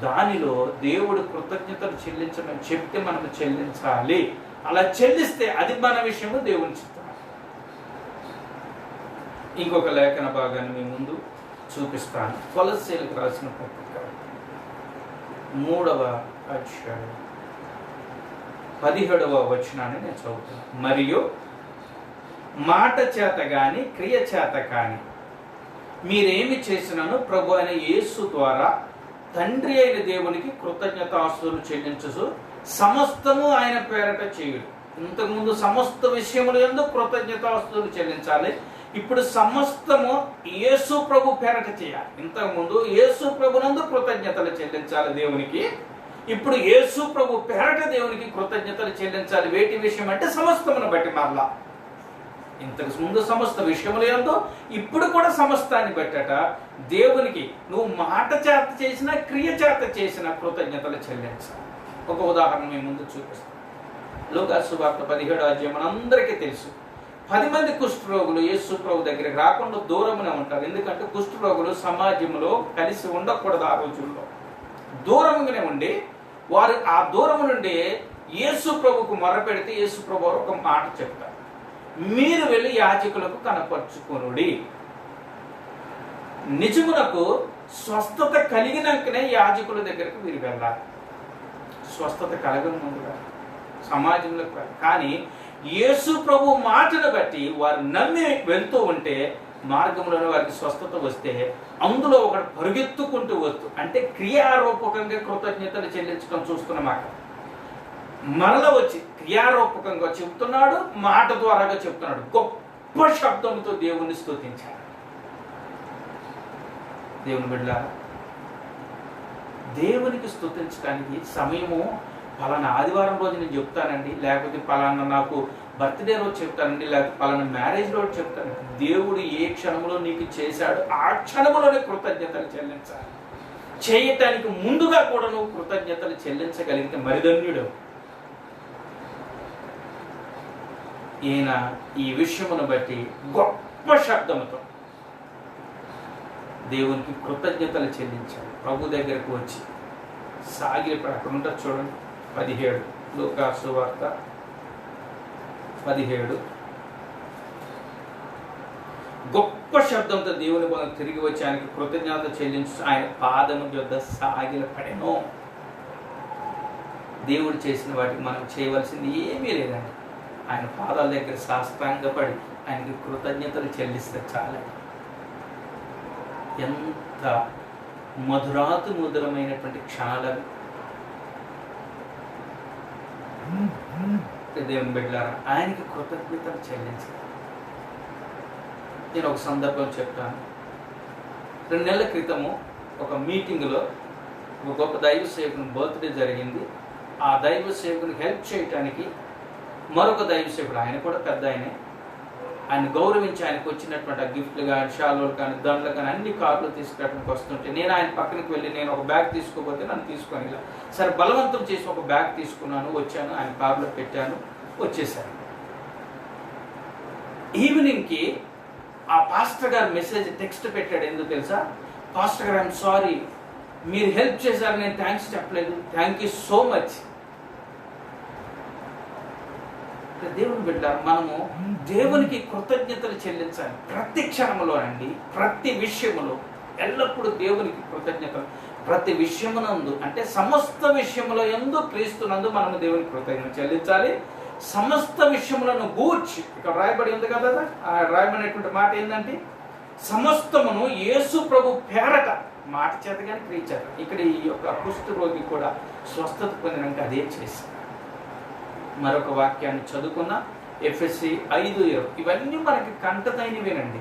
దానిలో దేవుడు కృతజ్ఞతలు చెల్లించమని చెప్తే మనము చెల్లించాలి. అలా చెల్లిస్తే అది మన విషయము దేవుని చిత్తం. ఇంకొక లేఖన భాగాన్ని మీ ముందు చూపిస్తాను. కొలస్సీలకు రాసిన పత్రిక 3వ అధ్యాయం 17వ వచనాన్ని నేను చదువుతాను. మరియు మాట చేత గాని క్రియ చేత కాని మీరేమి చేసినాను ప్రభు అయిన యేసు ద్వారా తండ్రి అయిన దేవునికి కృతజ్ఞతాస్తుతులు చెల్లించు సమస్తము ఆయన పేరట చేయుడు. ఇంతకుముందు సమస్త విషయములు యందు కృతజ్ఞతాస్తుతులు చెల్లించాలి. ఇప్పుడు సమస్తము యేసు ప్రభు పేరట చేయాలి. ఇంతకుముందు యేసు ప్రభునందు కృతజ్ఞతలు చెల్లించాలి దేవునికి. ఇప్పుడు యేసు ప్రభు పేరట దేవునికి కృతజ్ఞతలు చెల్లించాలి. వేటి విషయం అంటే సమస్తమును బట్టి. మరలా ఇంతకు ముందు సమస్త విషయములు యందు ఇప్పుడు కూడా సమస్తాన్ని బట్టట దేవునికి నువ్వు మాట చేత చేసిన క్రియ చేత చేసిన కృతజ్ఞతలు చెల్లించాలి. ఒక ఉదాహరణ మీ ముందు చూపిస్తాను. లూకాసు వార్త 17వ అధ్యాయం మనందరికీ తెలుసు. 10 మంది కుష్ఠరోగులు యేసు ప్రభు దగ్గరికి రాకుండా దూరమునే ఉంటారు. ఎందుకంటే కుష్ఠరోగులు సమాజంలో కలిసి ఉండకూడదు. ఆ రోజుల్లో దూరంగానే ఉండి వారు ఆ దూరం నుండి యేసు ప్రభుకు మొరపెడితే యేసు ప్రభు ఒక మాట చెప్తారు, మీరు వెళ్ళి యాజకులకు కనపరుచుకొనుడి. నిజమునకు స్వస్థత కలిగినాకనే యాజకుల దగ్గరకు వీరు వెళ్ళాలి. స్వస్థత కలగని ముందుగా సమాజంలోకి వెళ్ళాలి. కానీ యేసు ప్రభు మాటను బట్టి వారు నమ్మి వెళ్తూ ఉంటే మార్గంలోనే వారికి స్వస్థత వస్తే అందులో ఒకటి పరుగెత్తుకుంటూ వస్తూ, అంటే క్రియారూపకంగా కృతజ్ఞతలు చెల్లించడం చూస్తున్నమాట. మరల వచ్చి క్రియారూపకంగా చెప్తున్నాడు, మాట ద్వారాగా చెప్తున్నాడు. గొప్ప శబ్దంతో దేవుణ్ణి స్తుతించాడు. దేవుని బిడ్డ, దేవునికి స్తుతించడానికి సమయము పలానా ఆదివారం రోజు నేను చెప్తానండి, లేకపోతే పలానా నాకు బర్త్డే రోజు చెప్తానండి, లేకపోతే పలానా మ్యారేజ్ రోజు చెప్తానండి. దేవుడు ఏ క్షణంలో నీకు చేశాడు ఆ క్షణంలోనే కృతజ్ఞతలు చెల్లించాలి. చేయటానికి ముందుగా కూడా నువ్వు కృతజ్ఞతలు చెల్లించగలిగితే మరిధన్యుడు. ఈయన ఈ విషయమును బట్టి గొప్ప శబ్దముతో దేవునికి కృతజ్ఞతలు చెల్లించాడు. ప్రభు దగ్గరకు వచ్చి సాగిలిపడి అక్కడ ఉంటారు చూడండి. 17 లూకాసు వార్త 17 గొప్ప శబ్దంతో దేవుని పొంద తిరిగి వచ్చి ఆయనకి కృతజ్ఞత చెల్లించు ఆయన పాదము యొద్ద సాగిలపడెను. దేవుడు చేసిన వాటికి మనం చేయవలసింది ఏమీ లేదండి. ఆయన పాదాల దగ్గర సాష్టాంగపడి ఆయనకి కృతజ్ఞతలు చెల్లిస్తే చాలు. ఎంత మధురాతి మధురమైనటువంటి క్షణాలు దేవుని బిడ్డలారా, ఆయనకి కృతజ్ఞతలు చెల్లించాలి. నేను ఒక సందర్భం చెప్తాను. 2 నెలల క్రితము ఒక మీటింగ్లో ఒక గొప్ప దైవ సేవకుని బర్త్డే జరిగింది. ఆ దైవ సేవకుని హెల్ప్ చేయటానికి మరొక దైవ సేవకుడు, ఆయన కూడా పెద్ద ఆయన గౌరవించి ఆయనకు వచ్చినటువంటి ఆ గిఫ్ట్లు కానీ షాలులు కానీ దండలు కానీ అన్ని కార్లు తీసుకురావడానికి వస్తుంటే నేను ఆయన పక్కనకి వెళ్ళి నేను ఒక బ్యాగ్ తీసుకోకపోతే నన్ను తీసుకొని ఇలా సరే బలవంతం చేసి ఒక బ్యాగ్ తీసుకున్నాను, వచ్చాను, ఆయన కార్లో పెట్టాను, వచ్చేసాను. ఈవినింగ్కి ఆ పాస్టర్ గారు మెసేజ్ టెక్స్ట్ పెట్టాడు. ఎందుకు తెలుసా? పాస్టర్ గారు, ఐఎమ్ సారీ, మీరు హెల్ప్ చేశారు, నేను థ్యాంక్స్ చెప్పలేదు, థ్యాంక్ యూ సో మచ్. దేవుని బిడ్డ, మనము దేవునికి కృతజ్ఞతలు చెల్లించాలి. ప్రతి క్షణంలో అండి, ప్రతి విషయములో ఎల్లప్పుడూ దేవునికి కృతజ్ఞతలు. ప్రతి విషయమునందు అంటే సమస్త విషయముల యందు క్రీస్తునందు మనము దేవునికి కృతజ్ఞత చెల్లించాలి. సమస్త విషయములను గూర్చి ఇక్కడ రాయబడి ఉంది కదా. ఆ రాయబడినటువంటి మాట ఏంటంటే సమస్తమును యేసు ప్రభు పేరట, మాట చేత కానీ క్రియ చేత. ఇక్కడ ఈ యొక్క కుష్ఠరోగి కూడా స్వస్థత పొందినాక అదే చేశారు. మరొక వాక్యాన్ని చదువుకున్న ఎఫెసీ 5:20 ఇవన్నీ మనకి కంటతైనవేనండి.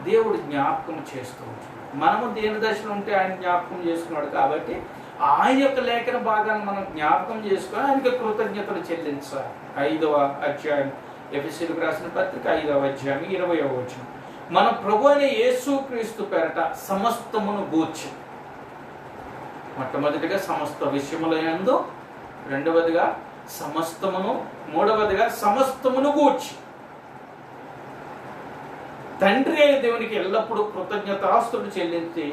దేవుడు జ్ఞాపకం చేస్తూ ఉంటాడు. మనము దేని దశలో ఉంటే ఆయన జ్ఞాపకం చేసుకున్నాడు కాబట్టి ఆయన యొక్క లేఖన భాగాన్ని మనం జ్ఞాపకం చేసుకొని ఆయనకి కృతజ్ఞతలు చెల్లించాలి. 5వ అధ్యాయం ఎఫెసీలకు రాసిన పత్రిక 5వ అధ్యాయం 20వ వచనం, మన ప్రభు అయిన యేసుక్రీస్తు పేరట సమస్తమును గూర్చి. మొట్టమొదటిగా సమస్త విషయముల యందు, రెండవదిగా సమస్తమును, మూడవదిగా సమస్తమును గూర్చి తండ్రి అయిన దేవునికి ఎల్లప్పుడూ కృతజ్ఞతాస్తులు చెల్లించి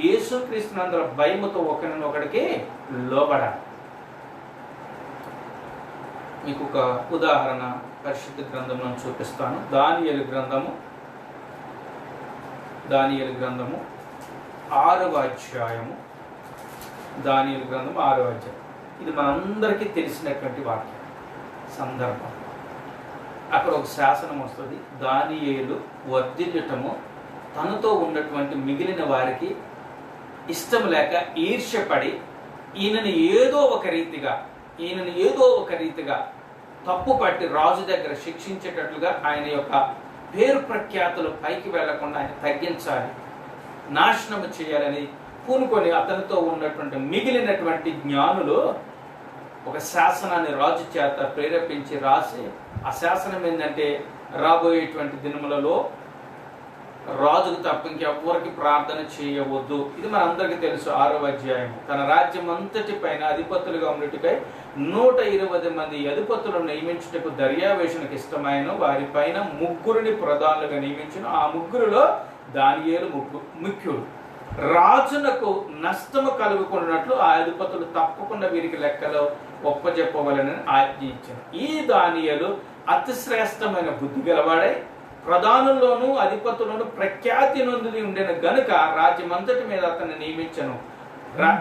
యేసుక్రీస్తునందర భయముతో ఒకరినొకడికి లోబడాలి. మీకు ఒక ఉదాహరణ పరిశుద్ధ గ్రంథంలో చూపిస్తాను. దానియేలు గ్రంథము 6వ అధ్యాయము. దానియేలు గ్రంథం 6వ అధ్యాయం. ఇది మనందరికీ తెలిసినటువంటి వాక్యం సందర్భం. అక్కడ ఒక శాసనం వస్తుంది. దానియేలు వర్ధిల్లటము తనతో ఉన్నటువంటి మిగిలిన వారికి ఇష్టం లేక ఈర్ష్యపడి ఈయనని ఏదో ఒక రీతిగా తప్పు పట్టి రాజు దగ్గర శిక్షించేటట్లుగా ఆయన యొక్క పేరు ప్రఖ్యాతులు పైకి వెళ్లకుండా ఆయన తగ్గించాలి, నాశనము చేయాలని పూనుకొని అతనితో ఉన్నటువంటి మిగిలినటువంటి జ్ఞానులు ఒక శాసనాన్ని రాజు చేత ప్రేరేపించి రాసి, ఆ శాసనం ఏంటంటే రాబోయేటువంటి దినములలో రాజుకు తప్ప ఇంకెవ్వరికి ప్రార్థన చేయవద్దు. ఇది మన అందరికీ తెలుసు. 6వ అధ్యాయం. తన రాజ్యం అంతటి పైన అధిపతులుగా ఉన్నట్టుకై 120 మంది అధిపతులను నియమించుటకు దర్యావేషునికి ఇష్టమైన వారి పైన 3 ప్రధానులుగా నియమించిన. ఆ 3లో దానియేలు ముఖ్యుడు. రాజునకు నష్టము కలుగుకున్నట్లు ఆ అధిపతులు తప్పకుండా వీరికి లెక్కలో ఒప్పజెప్పవలనని ఆజ్ఞయించారు. ఈ దానియేలు అతి శ్రేష్టమైన బుద్ధి గలవాడై ప్రధానుల్లోనూ అధిపతులను ప్రఖ్యాతి నొంది ఉండిన గనుక రాజ్యమంతటి మీద అతన్ని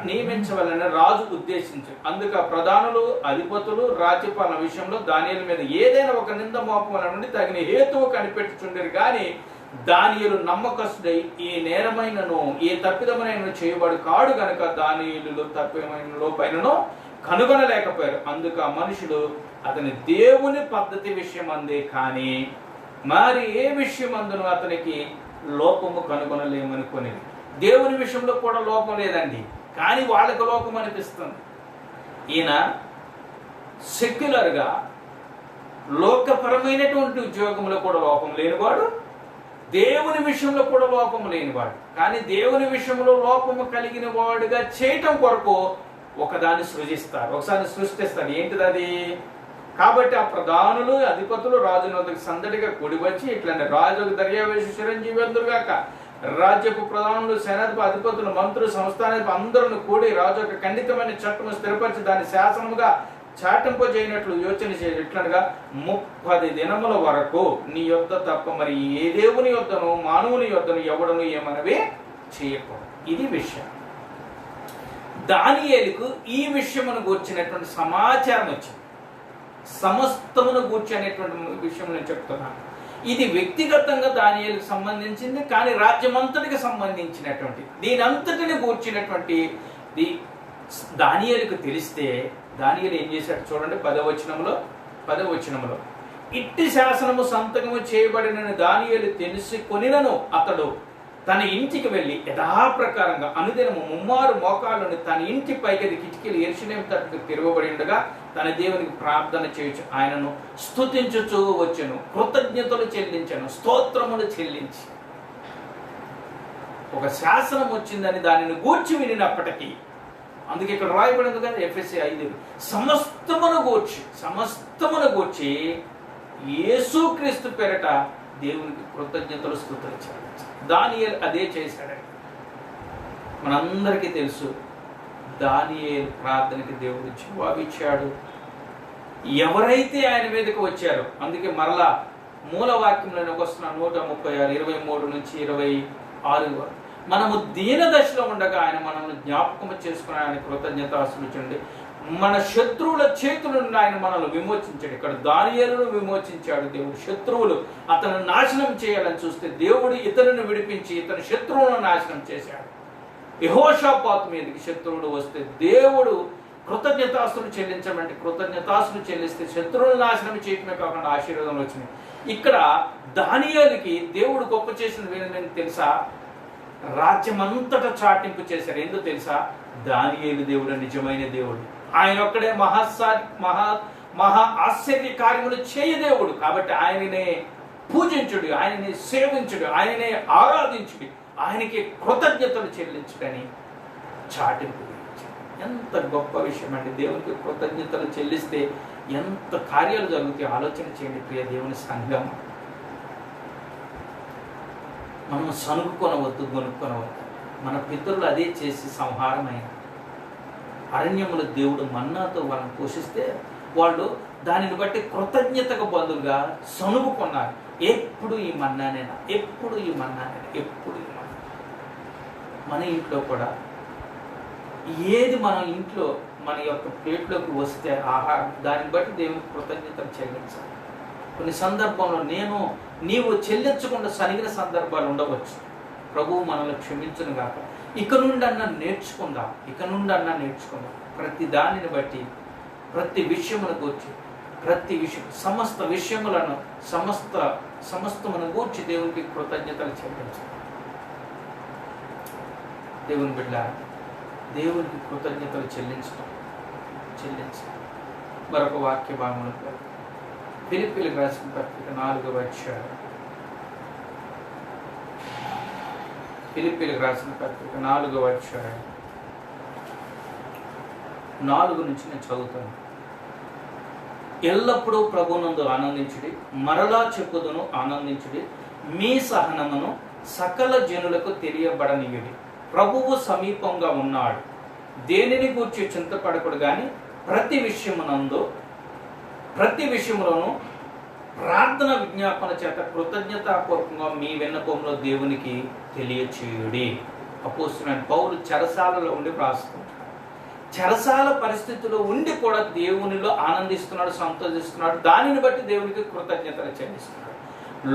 నియమించవలని రాజు ఉద్దేశించారు. అందుక ప్రధానులు అధిపతులు రాజ్యపాలన విషయంలో దానియేలు మీద ఏదైనా ఒక నింద మోపవల నుండి తగిన హేతువు కనిపెట్టుచుండరు. కానీ దానియేలు నమ్మకస్తుడై ఈ నేరమైనను ఏ తప్పిదమైనను చేయబడు కాడు గనుక దానియేలు తప్పిదమైన లోపైనను కనుగొనలేకపోయారు. అందుకు ఆ మనుషులు అతని దేవుని పద్ధతి విషయం అందే కానీ మరి ఏ విషయం అందును అతనికి లోపము కనుగొనలేమనుకుని. దేవుని విషయంలో కూడా లోపం లేదండి, కానీ వాళ్ళకి లోపం అనిపిస్తుంది. ఈయన సెక్యులర్గా లోకపరమైనటువంటి ఉద్యోగంలో కూడా లోపం లేనివాడు, దేవుని విషయంలో కూడా లోపం లేనివాడు. కానీ దేవుని విషయంలో లోపము కలిగిన వాడుగా చేయటం కొరకు ఒకదాన్ని సృజిస్తారు, ఒకసారి సృష్టిస్తారు. ఏంటిది అది? కాబట్టి ఆ ప్రధానులు అధిపతులు రాజునొద్దకు సందడిగా కూడి వచ్చి ఇట్లనే రాజుకు దర్యావేషు చిరంజీవి అందరుగాక రాజ్యపు ప్రధానులు సేనాధిపతి అధిపతులు మంత్రులు సంస్థానాధిపతి అందరూ కూడి రాజు యొక్క ఖండితమైన చట్టము స్థిరపరిచి దాని శాసనముగా చాటింపజేయనట్లు యోచన చేయాలి. ఇట్లనగా 30 దినముల వరకు నీ యొద్ద తప్ప మరి ఏ దేవుని యొద్దను మానవుని యొద్దను ఎవడను ఏమనవే చేయకూడదు. ఇది విషయం. దానియేలుకు ఈ విషయమును గూర్చినటువంటి సమాచారం వచ్చింది. సమస్తమును గూర్చి అనేటువంటి విషయం నేను చెప్తున్నాను. ఇది వ్యక్తిగతంగా దానియేలుకు సంబంధించింది, కానీ రాజ్యమంతటికి సంబంధించినటువంటి దీని అంతటిని గూర్చినటువంటి దానియేలుకు తెలిస్తే దానియేలు ఏం చేశాడు చూడండి. 10వ వచనములో ఇట్టి శాసనము సంతకము చేయబడిన దానియేలు తెలుసుకొనినను అతడు తన ఇంటికి వెళ్ళి యథాప్రకారంగా అనుదినము 3 మోకాళ్ళను తన ఇంటి పైకి కిటికీలు యెరూషలేము తట్టుకు తిరగబడి ఉండగా తన దేవునికి ప్రార్థన చేయొచ్చు. ఆయనను స్తుతించుచూ వచ్చెను, కృతజ్ఞతలు చెల్లించను, స్తోత్రములు చెల్లించి. ఒక శాసనం వచ్చిందని దానిని గూర్చి వినినప్పటికీ, అందుకే ఇక్కడ రాయబడింది కదా ఎఫెసీ 5, సమస్తమును గూర్చి యేసుక్రీస్తు పేరట దేవునికి కృతజ్ఞతలు స్తుతులు చెల్లించాలి. దానియేలు అదే చేశాడండి. మనందరికీ తెలుసు దానియేలు ప్రార్థనకి దేవుడు జవాబిచ్చాడు. ఎవరైతే ఆయన మీదకి వచ్చారో, అందుకే మరలా మూలవాక్యంలోకి వస్తున్న 136 23 నుంచి 26 వరకు మనము దీన దశలో ఉండగా ఆయన మనల్ని జ్ఞాపకం చేసుకుని ఆయన కృతజ్ఞతాస్తులు చెంది మన శత్రువుల చేతుల నుండి ఆయన మనల్ని విమోచించాడు. ఇక్కడ దానియేలును విమోచించాడు దేవుడు. శత్రువులు అతను నాశనం చేయాలని చూస్తే దేవుడు ఇతరులను విడిపించి ఇతని శత్రువులను నాశనం చేశాడు. యెహోషాపాతు మీదకి శత్రువుడు వస్తే దేవుడు కృతజ్ఞతాస్తులు చెల్లించమంటే కృతజ్ఞతాస్తులు చెల్లిస్తే శత్రువులను నాశనం చేయటమే కాకుండా ఆశీర్వాదం వచ్చినాయి. ఇక్కడ దానియేలుకి దేవుడు గొప్ప చేసిన ఏంటంటే తెలుసా? రాజ్యమంతటా చాటింపు చేశారు. ఎందుకు తెలుసా? దానియేలు దేవుడు నిజమైన దేవుడు. ఆయన ఒక్కడే మహా ఆశ్చర్య కార్యములు చేయ దేవుడు. కాబట్టి ఆయననే పూజించుడు, ఆయనని సేవించుడు, ఆయననే ఆరాధించుడు, ఆయనకి కృతజ్ఞతలు చెల్లించుడని చాటింపు. ఎంత గొప్ప విషయం అండి! దేవునికి కృతజ్ఞతలు చెల్లిస్తే ఎంత కార్యాలు జరుగుతాయి ఆలోచన చేయండి ప్రియ దేవుని సంఘం. మనం సనుక్కొనవద్దు, గొనుక్కొనవద్దు. మన పితరులు అదే చేసి సంహారమైన అరణ్యముల దేవుడు మన్నాతో వాళ్ళని పోషిస్తే వాళ్ళు దానిని బట్టి కృతజ్ఞతకు బదులుగా సనుగుకున్నారు. ఎప్పుడు ఈ మన్నానేనా, ఎప్పుడు ఈ మన్నానేనా, ఎప్పుడు ఈ మన్నా. మన ఇంట్లో కూడా ఏది మన ఇంట్లో మన యొక్క ప్లేట్లోకి వస్తే ఆహారం, దాన్ని బట్టి దేవునికి కృతజ్ఞతలు చెల్లించాలి. కొన్ని సందర్భంలో నీవు చెల్లించకుండా సరిగిన సందర్భాలు ఉండవచ్చు. ప్రభువు మనల్ని క్షమించును గాక. ఇక నుండి అన్నా నేర్చుకుందాం. ప్రతి దానిని బట్టి, ప్రతి విషయమును గూర్చి, సమస్త విషయములను సమస్తమును గూర్చి దేవునికి కృతజ్ఞతలు చెల్లించాలి. దేవుని బిడ్డ, దేవునికి కృతజ్ఞతలు చెల్లించాలి. మరొక వాక్య భాగంలో ఫిలిప్పీయులకు రాసిన పత్రిక 4వ అధ్యాయం ఫిలిప్పీలకు రాసిన పత్రిక 4వ అధ్యాయం 4 నుంచి నేను చదువుతాను. ఎల్లప్పుడూ ప్రభునందు ఆనందించుడి, మరలా చెప్పుదును ఆనందించుడి, మీ సహనమును సకల జనులకు తెలియబడనీయుడి. ప్రభువు సమీపంగా ఉన్నాడు, దేనిని గూర్చి చింతపడకుడు గాని ప్రతి విషయములోనూ ప్రార్థన విజ్ఞాపన చేత కృతజ్ఞతాపూర్వకంగా మీ విన్నపంలో దేవునికి తెలియచేయుడి. అపోస్తలుడైన పౌలు చెరసాలలో ఉండి రాసుకుంటాడు. చెరసాల పరిస్థితిలో ఉండి కూడా దేవునిలో ఆనందిస్తున్నాడు, సంతోషిస్తున్నాడు. దానిని బట్టి దేవునికి కృతజ్ఞతలు చెల్లిస్తున్నాడు.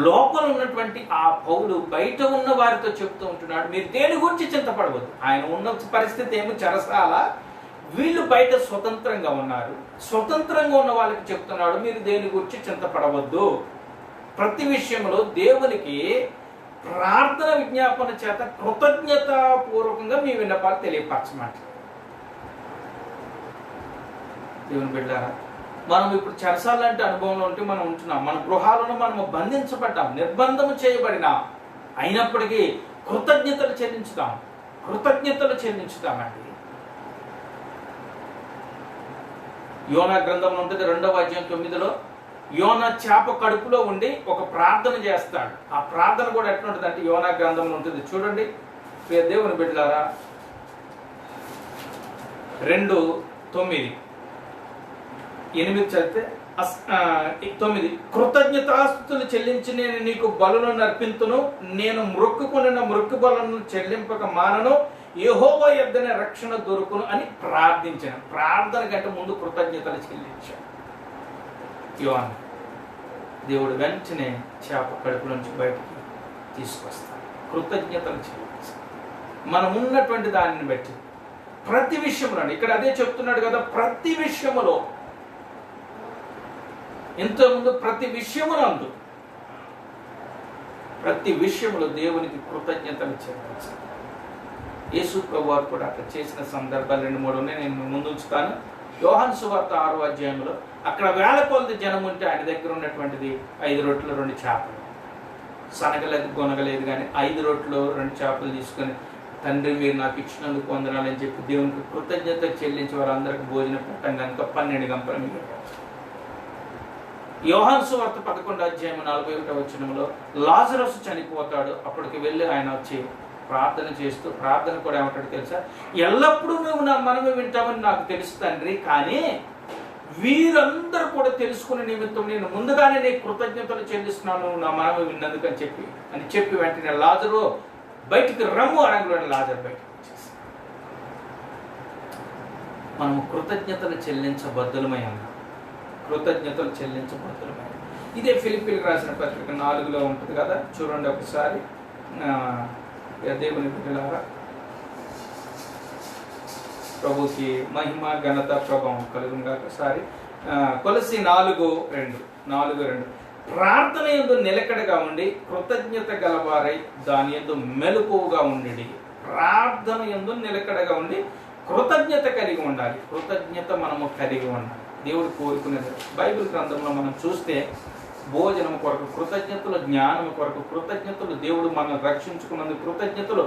లోపల ఉన్నటువంటి ఆ పౌలు బయట ఉన్న వారితో చెప్తూ ఉంటున్నాడు, మీరు దేని గురించి చింతపడవద్దు. ఆయన ఉన్న పరిస్థితి ఏమో చెరసాల, వీళ్ళు బయట స్వతంత్రంగా ఉన్నారు. స్వతంత్రంగా ఉన్న వాళ్ళకి చెప్తున్నాడు, మీరు దేని గురించి చింతపడవద్దు. ప్రతి విషయంలో దేవునికి ప్రార్థన విజ్ఞాపన చేత కృతజ్ఞతాపూర్వకంగా మీ విన్నపాలు తెలియపరచమాట. దేవుని బిడ్డారా, మనం ఇప్పుడు చెరసాల లాంటి అనుభవంలో ఉంటే మనం ఉంటున్నాం. మన గృహాలను మనము బంధించబడ్డాం, నిర్బంధము చేయబడినాం. అయినప్పటికీ కృతజ్ఞతలు చెల్లించుతామండి. యోనా గ్రంథంలో ఉంటుంది 2వ అధ్యాయం 9లో యోనా చేప కడుపులో ఉండి ఒక ప్రార్థన చేస్తాడు. ఆ ప్రార్థన కూడా ఎట్లుంటుంది అంటే యోనా గ్రంథంలో ఉంటుంది. చూడండి దేవుని బిడ్డలారా, 2:9 చదివితే 9 కృతజ్ఞతాస్తుతులు చెల్లించి నేను నీకు బలులను అర్పింతును, నేను మొక్కుకొనిన మొక్కు బలులను చెల్లింపక మానను, యెహోవా యొద్దనే రక్షణ దొరుకును అని ప్రార్థించాను. ప్రార్థన కంటే ముందు కృతజ్ఞతలు చెల్లించాను యోనా. దేవుడు వెంటనే చేప కడుపు నుంచి బయటికి తీసుకొస్తాడు. కృతజ్ఞతలు చెల్లించాలి. మనం ఉన్నటువంటి దానిని బట్టి ప్రతి విషయంలో, ఇక్కడ అదే చెప్తున్నాడు కదా, ప్రతి విషయములో, ఇంతకుముందు ప్రతి విషయములో దేవునికి కృతజ్ఞతలు చెల్లించాలి. యేసు ప్రభువారు కూడా అక్కడ చేసిన సందర్భాలు 2-3 ఉన్నాయి, నేను ముందు ఉంచుతాను. యోహాను సువార్త 6వ అధ్యాయంలో అక్కడ వేల కొలది జనం ఉంటే ఆయన దగ్గర ఉన్నటువంటిది 5 రొట్టెలు 2 చేపలు. సనగలేదు గొనగలేదు కానీ 5 రొట్టెలు 2 చేపలు తీసుకొని, తండ్రి మీరు నాకు ఇచ్చినందుకు వందనాలని చెప్పి దేవునికి కృతజ్ఞత చెల్లించి వారందరికి భోజనం పెట్టాం కనుక 12 గంపలు మిగిలిపోయాయి. యోహాను సువార్త 11వ అధ్యాయం 41వ వచనంలో లాజరసు చనిపోతాడు. అప్పటికి వెళ్ళి ఆయన వచ్చి ప్రార్థన చేస్తూ, ప్రార్థన కూడా ఏమంటాడు తెలుసా, ఎల్లప్పుడూ నువ్వు నా మనము వింటామని నాకు తెలుసు తండ్రి, కానీ వీరందరూ కూడా తెలుసుకునే నిమిత్తం నేను ముందుగానే నీ కృతజ్ఞతలు చెల్లిస్తున్నాను నా మనము విన్నందుకు అని చెప్పి వెంటనే లాజరు బయటికి రమ్ము అనగానే లాజరు బయటకు వచ్చేసి మనము కృతజ్ఞతలు చెల్లించబద్దులమై ఉన్నాం. ఇదే ఫిలిప్పీలకు రాసిన పత్రిక 4లో ఉంటుంది కదా, చూడండి ఒకసారి. దేవుని బిడ్డలారా, ప్రభుకి మహిమ ఘనత ప్రభావం కలుగును గాక. కొలస్సీ 4:2 ప్రార్థన యందు నిలకడగా ఉండి కృతజ్ఞత గలవారై దాని యందు మెలకువగా ఉండి. ప్రార్థన యందు నిలకడగా ఉండి కృతజ్ఞత కలిగి ఉండాలి. కృతజ్ఞత మనము కలిగి ఉండాలి. దేవుడు కోరుకునేది బైబిల్ గ్రంథంలో మనం చూస్తే భోజనం కొరకు కృతజ్ఞతలు, జ్ఞానం కొరకు కృతజ్ఞతలు, దేవుడు మనం రక్షించుకున్నందుకు కృతజ్ఞతలు,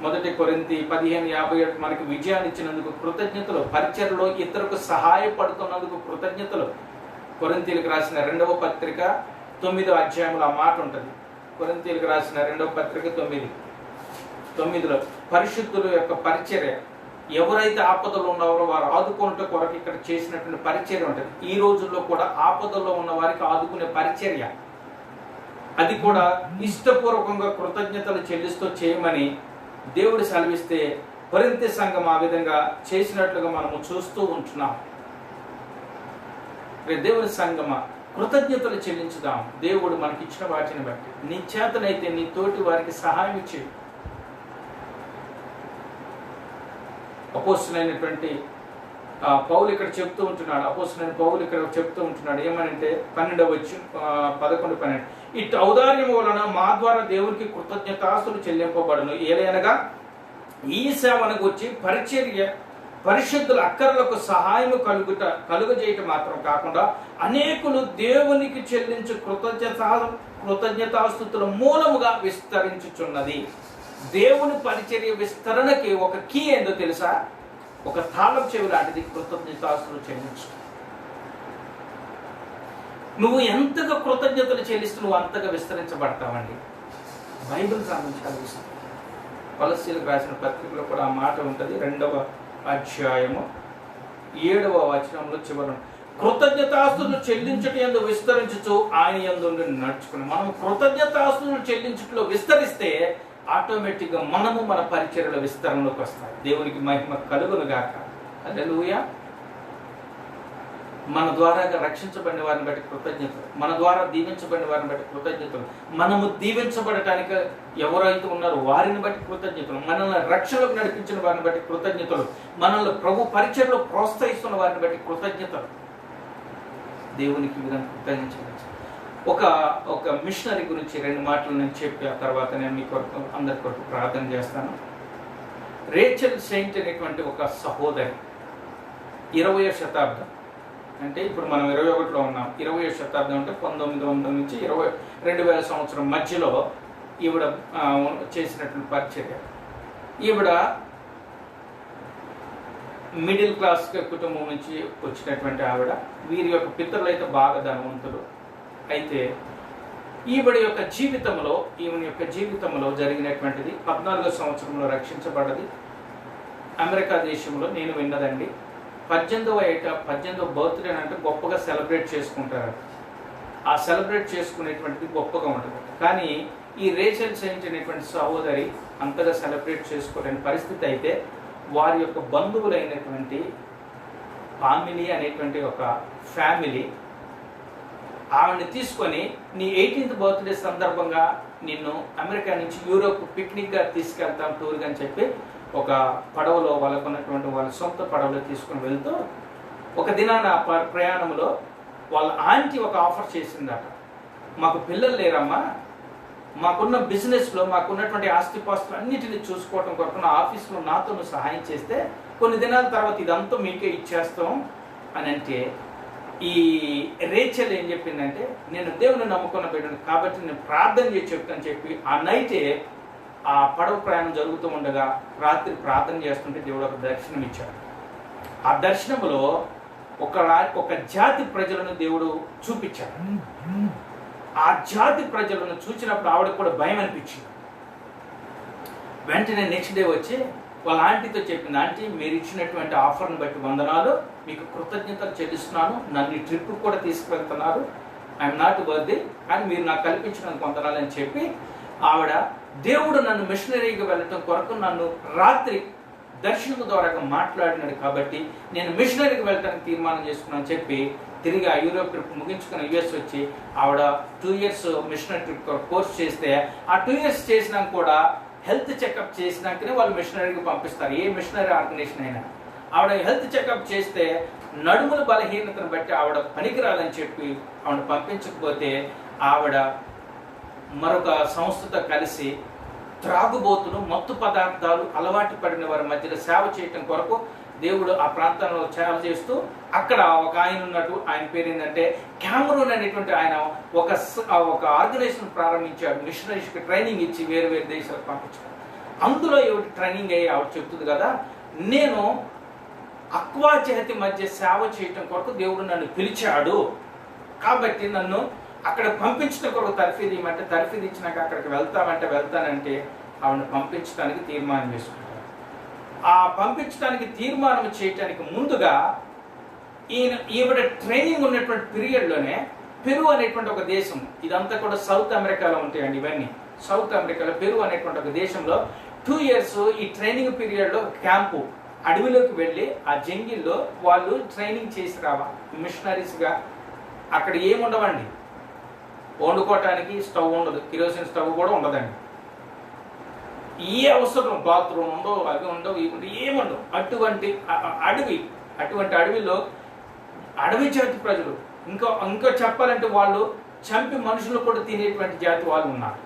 1 కొరింథీ 15:57 మనకి విజయాన్ని ఇచ్చినందుకు కృతజ్ఞతలు, పరిచర్యలో ఇతరులకు సహాయపడుతున్నందుకు కృతజ్ఞతలు. కొరింథీలకు రాసిన 2వ పత్రిక 9వ అధ్యాయంలో ఆ మాట ఉంటుంది. కొరింథీలకు రాసిన 2వ పత్రిక 9:9లో పరిశుద్ధుల యొక్క పరిచర్య, ఎవరైతే ఆపదలో ఉన్నారో వారు ఆదుకునే కొరకు ఇక్కడ చేసినటువంటి పరిచర్య ఉంటుంది. ఈ రోజుల్లో కూడా ఆపదలో ఉన్న వారికి ఆదుకునే పరిచర్య, అది కూడా ఇష్టపూర్వకంగా కృతజ్ఞతలు చెల్లిస్తూ చేయమని దేవుడు సెలవిస్తే కొరింథీ సంఘం ఆ విధంగా చేసినట్లుగా మనము చూస్తూ ఉంటున్నాం. దేవుని సంఘమా, కృతజ్ఞతలు చెల్లించుదాం. దేవుడు మనకి ఇచ్చిన వాటిని బట్టి నీ చేతనైతే నీ తోటి వారికి సహాయం ఇచ్చి. అపోస్తలుడైనటువంటి పౌలు ఇక్కడ చెప్తూ ఉంటున్నాడు. ఏమనంటే 11-12 ఇటు ఔదార్యము వలన మా ద్వారా దేవునికి కృతజ్ఞతాస్తులు చెల్లింపబడును. ఏలైనగా ఈ సేవనకు వచ్చి పరిశుద్ధుల అక్కర్లకు సహాయము కలుగజేయటం మాత్రం కాకుండా అనేకులు దేవునికి చెల్లించు కృతజ్ఞతాస్తుతుల మూలముగా విస్తరించుచున్నది. దేవుని పరిచర్య విస్తరణకి ఒక కీ ఏందో తెలుసా? ఒక తాళం చెవి లాంటిది కృతజ్ఞతాస్తులు చెల్లించు. నువ్వు ఎంతగా కృతజ్ఞతలు చెల్లిస్తూ నువ్వు అంతగా విస్తరించబడతావండి. బైబిల్ సంబంధించిన కొలస్సీలకు రాసిన పత్రికలో కూడా ఆ మాట ఉంటుంది. 2వ అధ్యాయము 7వ వచనంలో చివరి, కృతజ్ఞతాస్తులు చెల్లించుట యందు విస్తరించుచు ఆయన యందు నడుచుకుని. మనం కృతజ్ఞతాస్తులు చెల్లించుటలో విస్తరిస్తే ఆటోమేటిక్గా మనము మన పరిచర్యల విస్తరణలోకి వస్తాయి. దేవునికి మహిమ కలుగును గాక. హల్లెలూయా. మన ద్వారా రక్షించబడిన వారిని బట్టి కృతజ్ఞతలు, మన ద్వారా దీవించబడిన వారిని బట్టి కృతజ్ఞతలు, మనము దీవించబడటానికి ఎవరైతే ఉన్నారో వారిని బట్టి కృతజ్ఞతలు, మనల్ని రక్షణలోకి నడిపించిన వారిని బట్టి కృతజ్ఞతలు, మనల్ని ప్రభు పరిచయలో ప్రోత్సహిస్తున్న వారిని బట్టి కృతజ్ఞతలు. దేవునికి విధానం కృతజ్ఞించవచ్చు. ఒక మిషనరీ గురించి 2 మాటలు నేను చెప్పి ఆ తర్వాత నేను మీ కొరకు అందరి కొరకు ప్రార్థన చేస్తాను. రేచల్ సెయింట్ అనేటువంటి ఒక సహోదరి 20వ శతాబ్దం, అంటే ఇప్పుడు మనం 21లో ఉన్నాం. 20వ శతాబ్దం అంటే 1900 నుంచి 2000 సంవత్సరం మధ్యలో ఈవిడ చేసినటువంటి పరిచర్య. ఈవిడ మిడిల్ క్లాస్ కుటుంబం నుంచి వచ్చినటువంటి ఆవిడ. వీరి యొక్క పితరులు అయితే బాగా ధనవంతులు. అయితే ఈవిడ యొక్క జీవితంలో జరిగినటువంటిది 14వ సంవత్సరంలో రక్షించబడ్డది. అమెరికా దేశంలో నేను విన్నదండి. 18వ బర్త్డే అంటే గొప్పగా సెలబ్రేట్ చేసుకుంటారు. ఆ సెలబ్రేట్ చేసుకునేటువంటిది గొప్పగా ఉంటుంది. కానీ ఈ రేచల్ సెయింట్ అనేటువంటి సహోదరి అంతగా సెలబ్రేట్ చేసుకోలేని పరిస్థితి. అయితే వారి యొక్క బంధువులైనటువంటి పామిలి అనేటువంటి ఒక ఫ్యామిలీ ఆవిడని తీసుకొని, నీ 18th బర్త్డే సందర్భంగా నిన్ను అమెరికా నుంచి యూరోప్ పిక్నిక్గా తీసుకెళ్తాం టూర్గా అని చెప్పి ఒక పడవలో వాళ్ళకున్నటువంటి వాళ్ళ సొంత పడవలో తీసుకుని వెళ్తూ ఒక దినాన ప్రయాణంలో వాళ్ళ ఆంటీ ఒక ఆఫర్ చేసిందట. మాకు పిల్లలు లేరమ్మా, మాకున్న బిజినెస్లో మాకున్నటువంటి ఆస్తిపాస్తులు అన్నిటిని చూసుకోవటం కొరకు నా ఆఫీస్లో నాతో సహాయం చేస్తే కొన్ని దినాల తర్వాత ఇదంతా మీకే ఇచ్చేస్తాం అని అంటే, ఈ రేచల్ ఏం చెప్పిందంటే, నేను దేవుని నమ్ముకున్న బిడ్డను కాబట్టి నేను ప్రార్థన చేసి చెప్తాను చెప్పి ఆ నైటే ఆ పడవ ప్రయాణం జరుగుతూ ఉండగా రాత్రి ప్రార్థన చేస్తుంటే దేవుడు ఒక దర్శనం ఇచ్చాడు. ఆ దర్శనంలో ఒక జాతి ప్రజలను దేవుడు చూపించాడు. ఆ జాతి ప్రజలను చూసినప్పుడు ఆవిడకు కూడా భయం అనిపించింది. వెంటనే నెక్స్ట్ డే వచ్చి వాళ్ళ ఆంటీతో చెప్పింది, ఆంటీ మీరు ఇచ్చినటువంటి ఆఫర్ని బట్టి వందనాలు, మీకు కృతజ్ఞతలు చెల్లిస్తున్నాను, నన్ను ఈ ట్రిప్ కూడా తీసుకువెళ్తున్నారు, ఐఎమ్ నాట్ వర్ది, కానీ మీరు నాకు కల్పించినందుకు వందనాలు అని చెప్పి ఆవిడ దేవుడు నన్ను మిషనరీగా వెళ్ళటం కొరకు నన్ను రాత్రి దర్శనము ద్వారా మాట్లాడినాడు కాబట్టి నేను మిషనరీకి వెళ్ళటానికి తీర్మానం చేసుకున్నాను చెప్పి తిరిగి ఆ యూరోప్ ట్రిప్ ముగించుకుని యుఎస్ వచ్చి ఆవిడ 2 years మిషనరీ ట్రిప్ కోర్స్ చేస్తే ఆ 2 years చేసినాక కూడా హెల్త్ చెకప్ చేసినాకనే వాళ్ళు మిషనరీకి పంపిస్తారు. ఏ మిషనరీ ఆర్గనైజేషన్ అయినా ఆవిడ హెల్త్ చెకప్ చేస్తే నడుముల బలహీనతను బట్టి ఆవిడ పనికిరాదని చెప్పి ఆవిడ పంపించకపోతే ఆవిడ మరొక సంస్థతో కలిసి త్రాగుబోతులు, మత్తు పదార్థాలు అలవాటు పడిన వారి మధ్యలో సేవ చేయటం కొరకు దేవుడు ఆ ప్రాంతంలో సేవ చేస్తూ అక్కడ ఒక ఆయన ఉన్నట్టు, ఆయన పేరు ఏంటంటే క్యామరూన్ అనేటువంటి ఆయన ఒక ఆర్గనైజేషన్ ప్రారంభించాడు. మిషనరీస్కి ట్రైనింగ్ ఇచ్చి వేరు వేరు దేశాలకు పంపించాడు. అందులో ఏమిటి ట్రైనింగ్ అయ్యి ఆవిడ చెప్తుంది కదా, నేను అక్వా చేతి మధ్య సేవ చేయటం కొరకు దేవుడు నన్ను పిలిచాడు కాబట్టి నన్ను అక్కడ పంపించడం కొరకు తర్ఫీదు ఇవ్వమంటే తర్ఫీదు ఇచ్చినాక అక్కడికి వెళ్తానంటే ఆవిడని పంపించడానికి తీర్మానం చేసుకుంటారు. ఆ పంపించడానికి తీర్మానం చేయటానికి ముందుగా ఈవిడ ట్రైనింగ్ ఉన్నటువంటి పీరియడ్లోనే పెరు అనేటువంటి ఒక దేశం, ఇదంతా కూడా సౌత్ అమెరికాలో ఉంటాయండి ఇవన్నీ, సౌత్ అమెరికాలో పెరు అనేటువంటి ఒక దేశంలో 2 years ఈ ట్రైనింగ్ పీరియడ్లో క్యాంపు అడవిలోకి వెళ్ళి ఆ జంగిల్లో వాళ్ళు ట్రైనింగ్ చేసి రావాలి మిషనరీస్గా. అక్కడ ఏముండవండి, వండుకోవటానికి స్టవ్ ఉండదు, కిరోసిన్ స్టవ్ కూడా ఉండదండి, ఏ అవసరం బాత్రూమ్ ఉండవు, అవి ఉండవు, ఇవి ఉండవు, ఏముండవు. అటువంటి అడవిలో అడవి జాతి ప్రజలు, ఇంకా చెప్పాలంటే వాళ్ళు చంపి మనుషులు కూడా తినేటువంటి జాతి వాళ్ళు ఉన్నారు.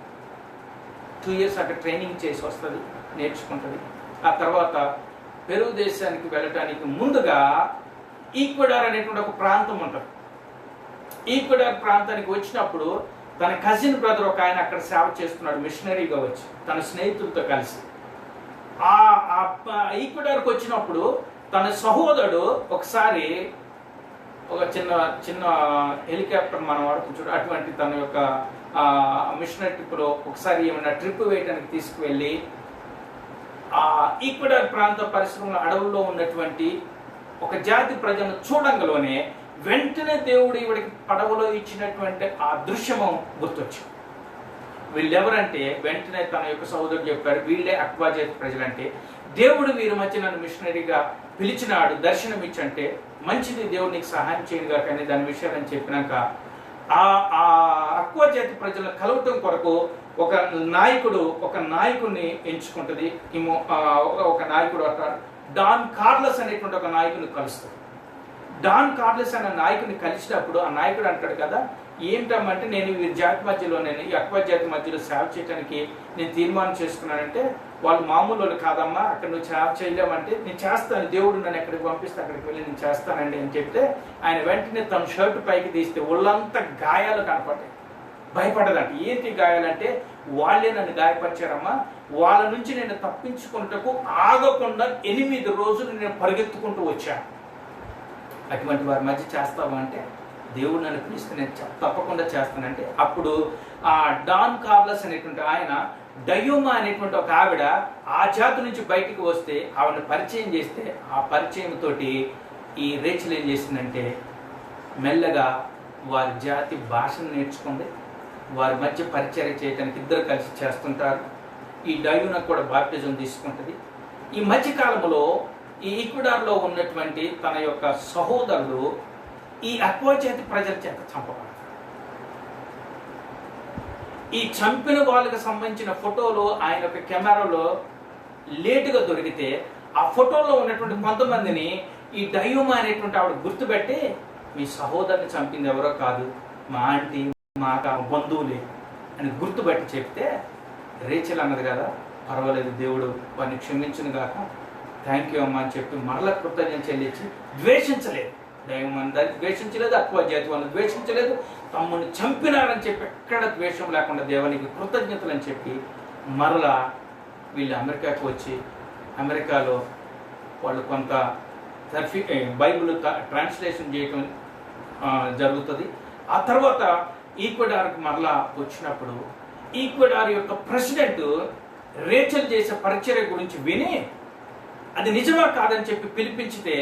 2 years అక్కడ ట్రైనింగ్ చేసి వస్తుంది, నేర్చుకుంటుంది. ఆ తర్వాత పెరు దేశానికి వెళ్ళటానికి ముందుగా ఈక్వెడార్ అనేటువంటి ఒక ప్రాంతం ఉంటుంది. ఈక్వెడార్ ప్రాంతానికి వచ్చినప్పుడు తన కజిన్ బ్రదర్ ఒక ఆయన అక్కడ సేవ చేస్తున్నాడు మిషనరీగా వచ్చి తన స్నేహితులతో కలిసి. ఆ ఈక్వెడార్కి వచ్చినప్పుడు తన సహోదరుడు ఒకసారి ఒక చిన్న హెలికాప్టర్ మనం వాడుతూ చూడ అటువంటి తన యొక్క మిషనరీ ట్రిప్లో ఒకసారి ఏమైనా ట్రిప్ వేయడానికి తీసుకువెళ్ళి ఆ ఈక్వెడార్ ప్రాంత పరిశ్రమల అడవుల్లో ఉన్నటువంటి ఒక జాతి ప్రజలను చూడంగలోనే వెంటనే దేవుడు ఈవిడికి పడవలో ఇచ్చినటువంటి ఆ దృశ్యము గుర్తొచ్చింది. వీళ్ళెవరంటే వెంటనే తన యొక్క సహోదరుడు చెప్పారు, వీళ్ళే అక్వా జాతి ప్రజలంటే. దేవుడు వీరి మధ్య నన్ను మిషనరీగా పిలిచినాడు, దర్శనం ఇచ్చంటే మంచిది, దేవుడు నీకు సహాయం చేయనుగా. కానీ దాని విషయాలని చెప్పినాక ఆ అక్వా జాతి ప్రజలను కలవటం కొరకు ఒక నాయకుడిని ఎంచుకుంటుంది. ఒక నాయకుడు అంటారు డాన్ కార్లస్ అనేటువంటి ఒక నాయకుని కలుస్తుంది. డాన్ కార్లస్ అనే నాయకుని కలిసినప్పుడు ఆ నాయకుడు అంటాడు కదా, ఏంటమ్మంటే నేను ఈ జాతి మధ్యలో ఈ అక్వా జాతి మధ్యలో సేవ చేయడానికి నేను తీర్మానం చేసుకున్నానంటే, వాళ్ళు మామూలు కాదమ్మా, అక్కడ నువ్వు సేవ చేయలేమంటే నేను చేస్తాను, దేవుడు నన్ను ఎక్కడికి పంపిస్తే అక్కడికి వెళ్ళి నేను చేస్తానండి అని చెప్తే ఆయన వెంటనే తన షర్ట్ పైకి తీస్తే ఒళ్ళంతా గాయాలు కనపడ్డాయి. భయపడదంట. ఏంటి గాయాలంటే, వాళ్ళే నన్ను గాయపరిచారమ్మా, వాళ్ళ నుంచి నేను తప్పించుకుంటకు ఆగకుండా 8 రోజులు నేను పరిగెత్తుకుంటూ వచ్చాను. అటువంటి వారి మధ్య చేస్తావా అంటే, దేవుడు నన్ను పిలిస్తే నేను తప్పకుండా చేస్తానంటే, అప్పుడు ఆ డాన్ కార్లస్ అనేటువంటి ఆయన డయోమా అనేటువంటి ఒక ఆవిడ ఆ జాతి నుంచి బయటికి వస్తే ఆవిడని పరిచయం చేస్తే, ఆ పరిచయంతో ఈ రేచల్ ఏం చేసిందంటే మెల్లగా వారి జాతి భాషను నేర్చుకుంది. వారి మధ్య పరిచర్య చేయడానికి ఇద్దరు కలిసి చేస్తుంటారు. ఈ డయోనా కూడా బాప్టిజం తీసుకుంటుంది. ఈ మధ్యకాలంలో ఈ ఈక్వెడార్లో ఉన్నటువంటి తన యొక్క సహోదరుడు ఈ అక్వా జాతి ప్రజల చేత చంపబడతారు. ఈ చంపిన వాళ్ళకి సంబంధించిన ఫోటోలు ఆయన యొక్క కెమెరాలో లేటుగా దొరికితే ఆ ఫోటోలో ఉన్నటువంటి కొంతమందిని ఈ డయోమా అనేటువంటి ఆవిడ గుర్తుపెట్టి, మీ సహోదరుని చంపింది ఎవరో కాదు, మా ఆంటీ, మా బంధువులే అని గుర్తుపెట్టి చెప్తే, రేచల్ అన్నది కదా, పర్వాలేదు దేవుడు వారిని క్షమించును గాక, థ్యాంక్ యూ అమ్మ అని చెప్పి మరల కృతజ్ఞత చెల్లించి ద్వేషించలేదు. దైవం ద్వేషించలేదు, అక్వా జాతి వాళ్ళని ద్వేషించలేదు, తమ్ముని చంపినారని చెప్పి ఎక్కడ ద్వేషం లేకుండా దేవునికి కృతజ్ఞతలు అని చెప్పి మరలా వీళ్ళు అమెరికాకు వచ్చి అమెరికాలో వాళ్ళు కొంత బైబిల్ ట్రాన్స్లేషన్ చేయటం జరుగుతుంది. ఆ తర్వాత ఈక్వెడార్కి మరలా వచ్చినప్పుడు ఈక్వెడార్ యొక్క ప్రెసిడెంట్ రేచల్ చేసే పరిచర్య గురించి విని అది నిజమా కాదని చెప్పి పిలిపించితే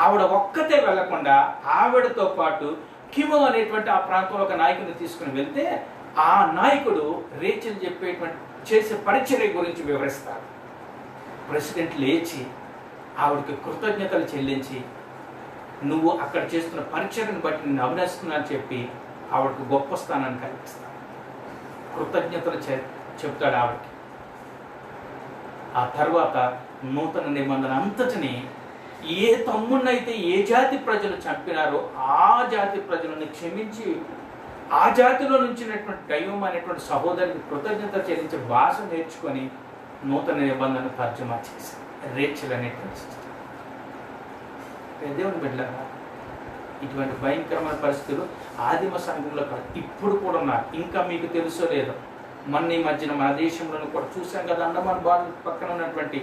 ఆవిడ ఒక్కతే వెళ్లకుండా ఆవిడతో పాటు కిమో అనేటువంటి ఆ ప్రాంతంలో ఒక నాయకుడిని తీసుకుని వెళ్తే ఆ నాయకుడు రేచల్ చెప్పేటువంటి చేసే పరిచర్య గురించి వివరిస్తారు. ప్రెసిడెంట్ లేచి ఆవిడకి కృతజ్ఞతలు చెల్లించి, నువ్వు అక్కడ చేస్తున్న పరిచర్యను బట్టి నేను అభినందిస్తున్నా అని చెప్పి ఆవిడకు గొప్ప స్థానాన్ని కల్పిస్తాడు. కృతజ్ఞతలు చెప్తాడు ఆవిడకి. ఆ తర్వాత నూతన నిబంధన అంతటిని ఏ తమ్మున్నైతే ఏ జాతి ప్రజలు చంపినారో ఆ జాతి ప్రజలను క్షమించి ఆ జాతిలో నుంచినటువంటి డయోమా అనేటువంటి సహోదరుని కృతజ్ఞత చెల్లించే భాష నేర్చుకొని నూతన నిబంధన తర్జుమా చేశారు. రేచల్ అనేటువంటి దేవుని బిడ్డలారా, ఇటువంటి భయంకరమైన పరిస్థితులు ఆదిమ సంఘంలో కాదు, ఇప్పుడు కూడా ఉన్నారు. ఇంకా మీకు తెలుసో లేదో, మొన్న ఈ మధ్యన మన దేశంలోనూ కూడా చూసాం కదా, అండమాన్ బాల్ పక్కన ఉన్నటువంటి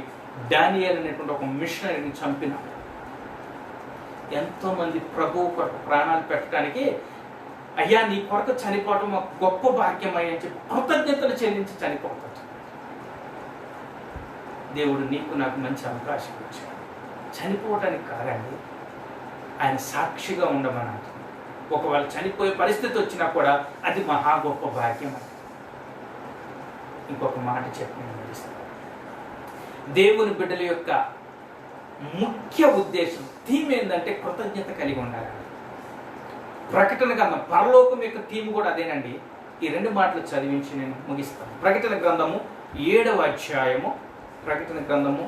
డానియల్ అనేటువంటి ఒక మిషనరీని చంపిన ఎంతోమంది ప్రభువు కొరకు ప్రాణాలు పెట్టడానికి, అయ్యా నీ కొరకు చనిపోవటం ఒక గొప్ప భాగ్యమయ్య అని చెప్పి కృతజ్ఞతలు చెల్లించి చనిపోతాడు. దేవుడు నీకు నాకు మంచి అవకాశం ఇచ్చాడు. చనిపోవటానికి కాదండి, ఆయన సాక్షిగా ఉండమని అంటుంది. ఒకవేళ చనిపోయే పరిస్థితి వచ్చినా కూడా అది మహా గొప్ప భాగ్యం అని. ఇంకొక మాట చెప్పి దేవుని బిడ్డల యొక్క ముఖ్య ఉద్దేశం థీమ్ ఏంటంటే కృతజ్ఞత కలిగి ఉండాలి. ప్రకటన గ్రంథం పరలోకం యొక్క థీమ్ కూడా అదేనండి. ఈ 2 మాటలు చదివించి నేను ముగిస్తాను. ప్రకటన గ్రంథము 7వ అధ్యాయము, ప్రకటన గ్రంథము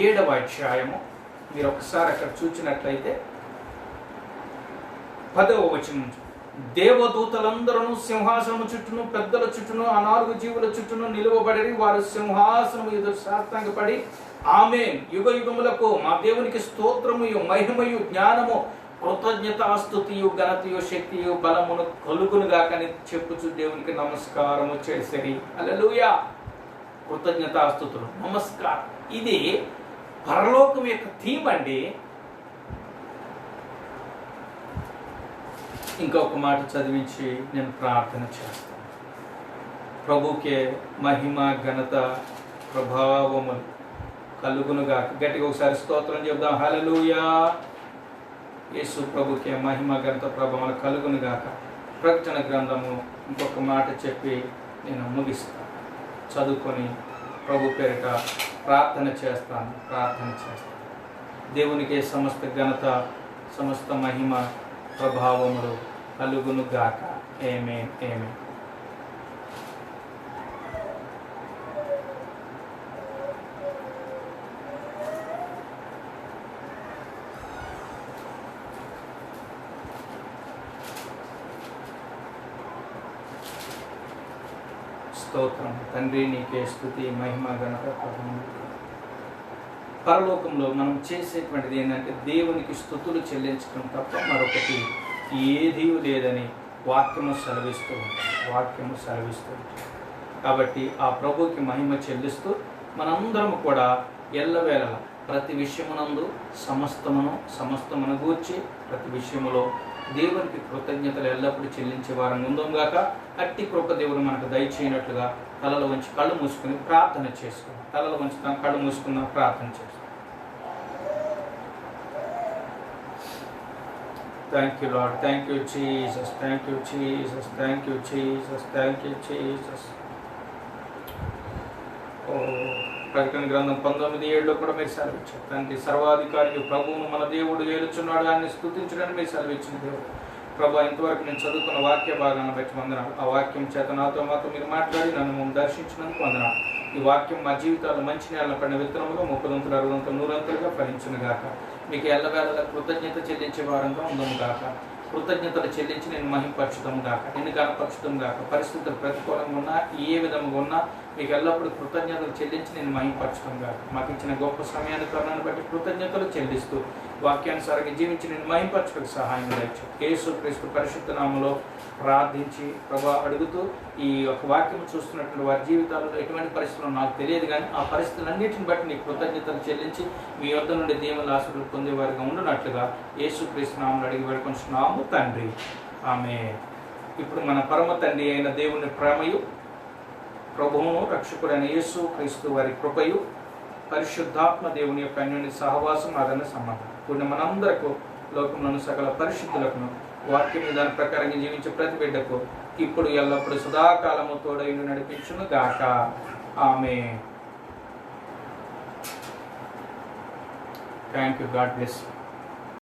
7వ అధ్యాయము మీరు ఒకసారి అక్కడ చూసినట్లయితే 10వ వచనం, దేవదూతలందరూ సింహాసనము చుట్టూను పెద్దల చుట్టూను ఆ 4 జీవుల చుట్టూను నిలువబడి వారు సింహాసనము ఎదురు సాష్టాంగపడి ఆమేన్, యుగ యుగములకు మా దేవునికి స్తోత్రము, మహిమయు, జ్ఞానము, కృతజ్ఞతాస్తుతియు ఘనతయు శక్తియు బలమును కలుగును గాకని చెప్పుచు దేవునికి నమస్కారము చేసిరి. హల్లెలూయా. కృతజ్ఞతాస్తుతులు, నమస్కారం. ఇది పరలోకం యొక్క థీమ్ అండి. ఇంకొక మాట చదివించి నేను ప్రార్థన చేస్తాను. ప్రభుకే మహిమ ఘనత ప్రభావములు కలుగునుగా. గట్టిగా ఒకసారి స్తోత్రం చెప్దాం. హల్లెలూయా. యేసు ప్రభుకే మహిమ ఘనత ప్రభావములు కలుగునుగాక. ప్రకటన గ్రంథము ఇంకొక మాట చెప్పి నేను ముగిస్తాను. చదువుకొని ప్రభు పేరిట ప్రార్థన చేస్తాను. దేవునికే సమస్త ఘనత, సమస్త మహిమ ప్రభావములు కలుగునుగాక. ఆమేన్, ఆమేన్. స్తోత్రం. తండ్రి నీకే స్తుతి, మహిమ, ఘనత, ప్రభావం. పరలోకంలో మనం చేసేటువంటిది ఏంటంటే దేవునికి స్తుతులు చెల్లించడం తప్ప మరొకటి ఏదీ లేదని వాక్యము సెలవిస్తూ ఉంటుంది. కాబట్టి ఆ ప్రభుకి మహిమ చెల్లిస్తూ మనందరము కూడా ఎల్లవేళలా ప్రతి విషయమునందు సమస్తమును గూర్చి ప్రతి విషయములో దేవునికి కృతజ్ఞతలు ఎల్లప్పుడూ చెల్లించే వారం ఉందాంగాక. అట్టి కృప దేవుడు మనకు దయచేయనట్లుగా తలలో వంచి కళ్ళు మూసుకుని ప్రార్థన చేసుకుందాం. తలలో వంచుతాం, కళ్ళు మూసుకుందాం, ప్రార్థన చేసుకుందాం. Thank you lord, thank you Jesus, thank you Jesus, thank you Jesus, thank you Jesus. ప్రకటన గ్రంథం 19:7 కూడా మీరు సెలవిచ్చారు. తండ్రి సర్వాధికారి ప్రభువును మన దేవుడు ఏలుచున్నాడు, ఆయన్ని స్తుతించడానికి మీరు సెలవిచ్చిన దేవుడు. ప్రభు, ఇంతవరకు నేను చదువుకున్న వాక్య భాగాన్ని బట్టి వందనాలు. ఆ వాక్యం చేత మాతో మీరు మాట్లాడి నన్ను దర్శించినందుకు వందనాలు. ఈ వాక్యం మా జీవితాల్లో మంచి నేల పడిన విత్తనముగా 30 60 100 ఫలించును గాక. మీకు ఎల్లవేళలా కృతజ్ఞత చెల్లించే వారంగా ఉందము గాక. కృతజ్ఞతలు చెల్లించి నేను మహింపరచుదాము గాక, నిన్ను గణపరచుదాము గాక. పరిస్థితులు ప్రతికూలంగా ఉన్నా, ఏ విధంగా ఉన్నా మీకు ఎల్లప్పుడూ కృతజ్ఞతలు చెల్లించి నేను మహింపరచుదాము గాక. మాకు ఇచ్చిన గొప్ప సమయాన్ని కారణాన్ని బట్టి కృతజ్ఞతలు చెల్లిస్తూ వాక్యానుసారంగా జీవించి నేను మహింపరచుటకు సహాయం దయచు. యేసు క్రీస్తు పరిశుద్ధ నామములో ప్రార్థించి ప్రభు అడుగుతూ, ఈ యొక్క వాక్యం చూస్తున్నటువంటి వారి జీవితాల్లో ఎటువంటి పరిస్థితులు నాకు తెలియదు, కానీ ఆ పరిస్థితులన్నింటిని బట్టి నీ కృతజ్ఞతలు చెల్లించి మీ వద్ద నుండి దేవుని ఆశీర్వాదాలు పొందేవారిగా ఉండునట్లుగా యేసు క్రీస్తు నామములో అడిగి వేడుకొంచున్నాము తండ్రి. ఆమేన్. ఇప్పుడు మన పరమ తండ్రి అయిన దేవుని ప్రేమయు, ప్రభువును రక్షకుడైన యేసు క్రీస్తు వారి కృపయు, పరిశుద్ధాత్మ దేవుని యొక్క అన్యోన్య సహవాసం, ఆదరణ, సంబంధం ఇప్పుడు మనందరకు, లోకంలోని సకల పరిశుద్ధులకు, వాక్యం దాని ప్రకారంగా జీవించే ప్రతి బిడ్డకు ఇప్పుడు ఎల్లప్పుడు సదాకాలము తోడై నడిపించును గాక. Amen. Thank you. God bless you.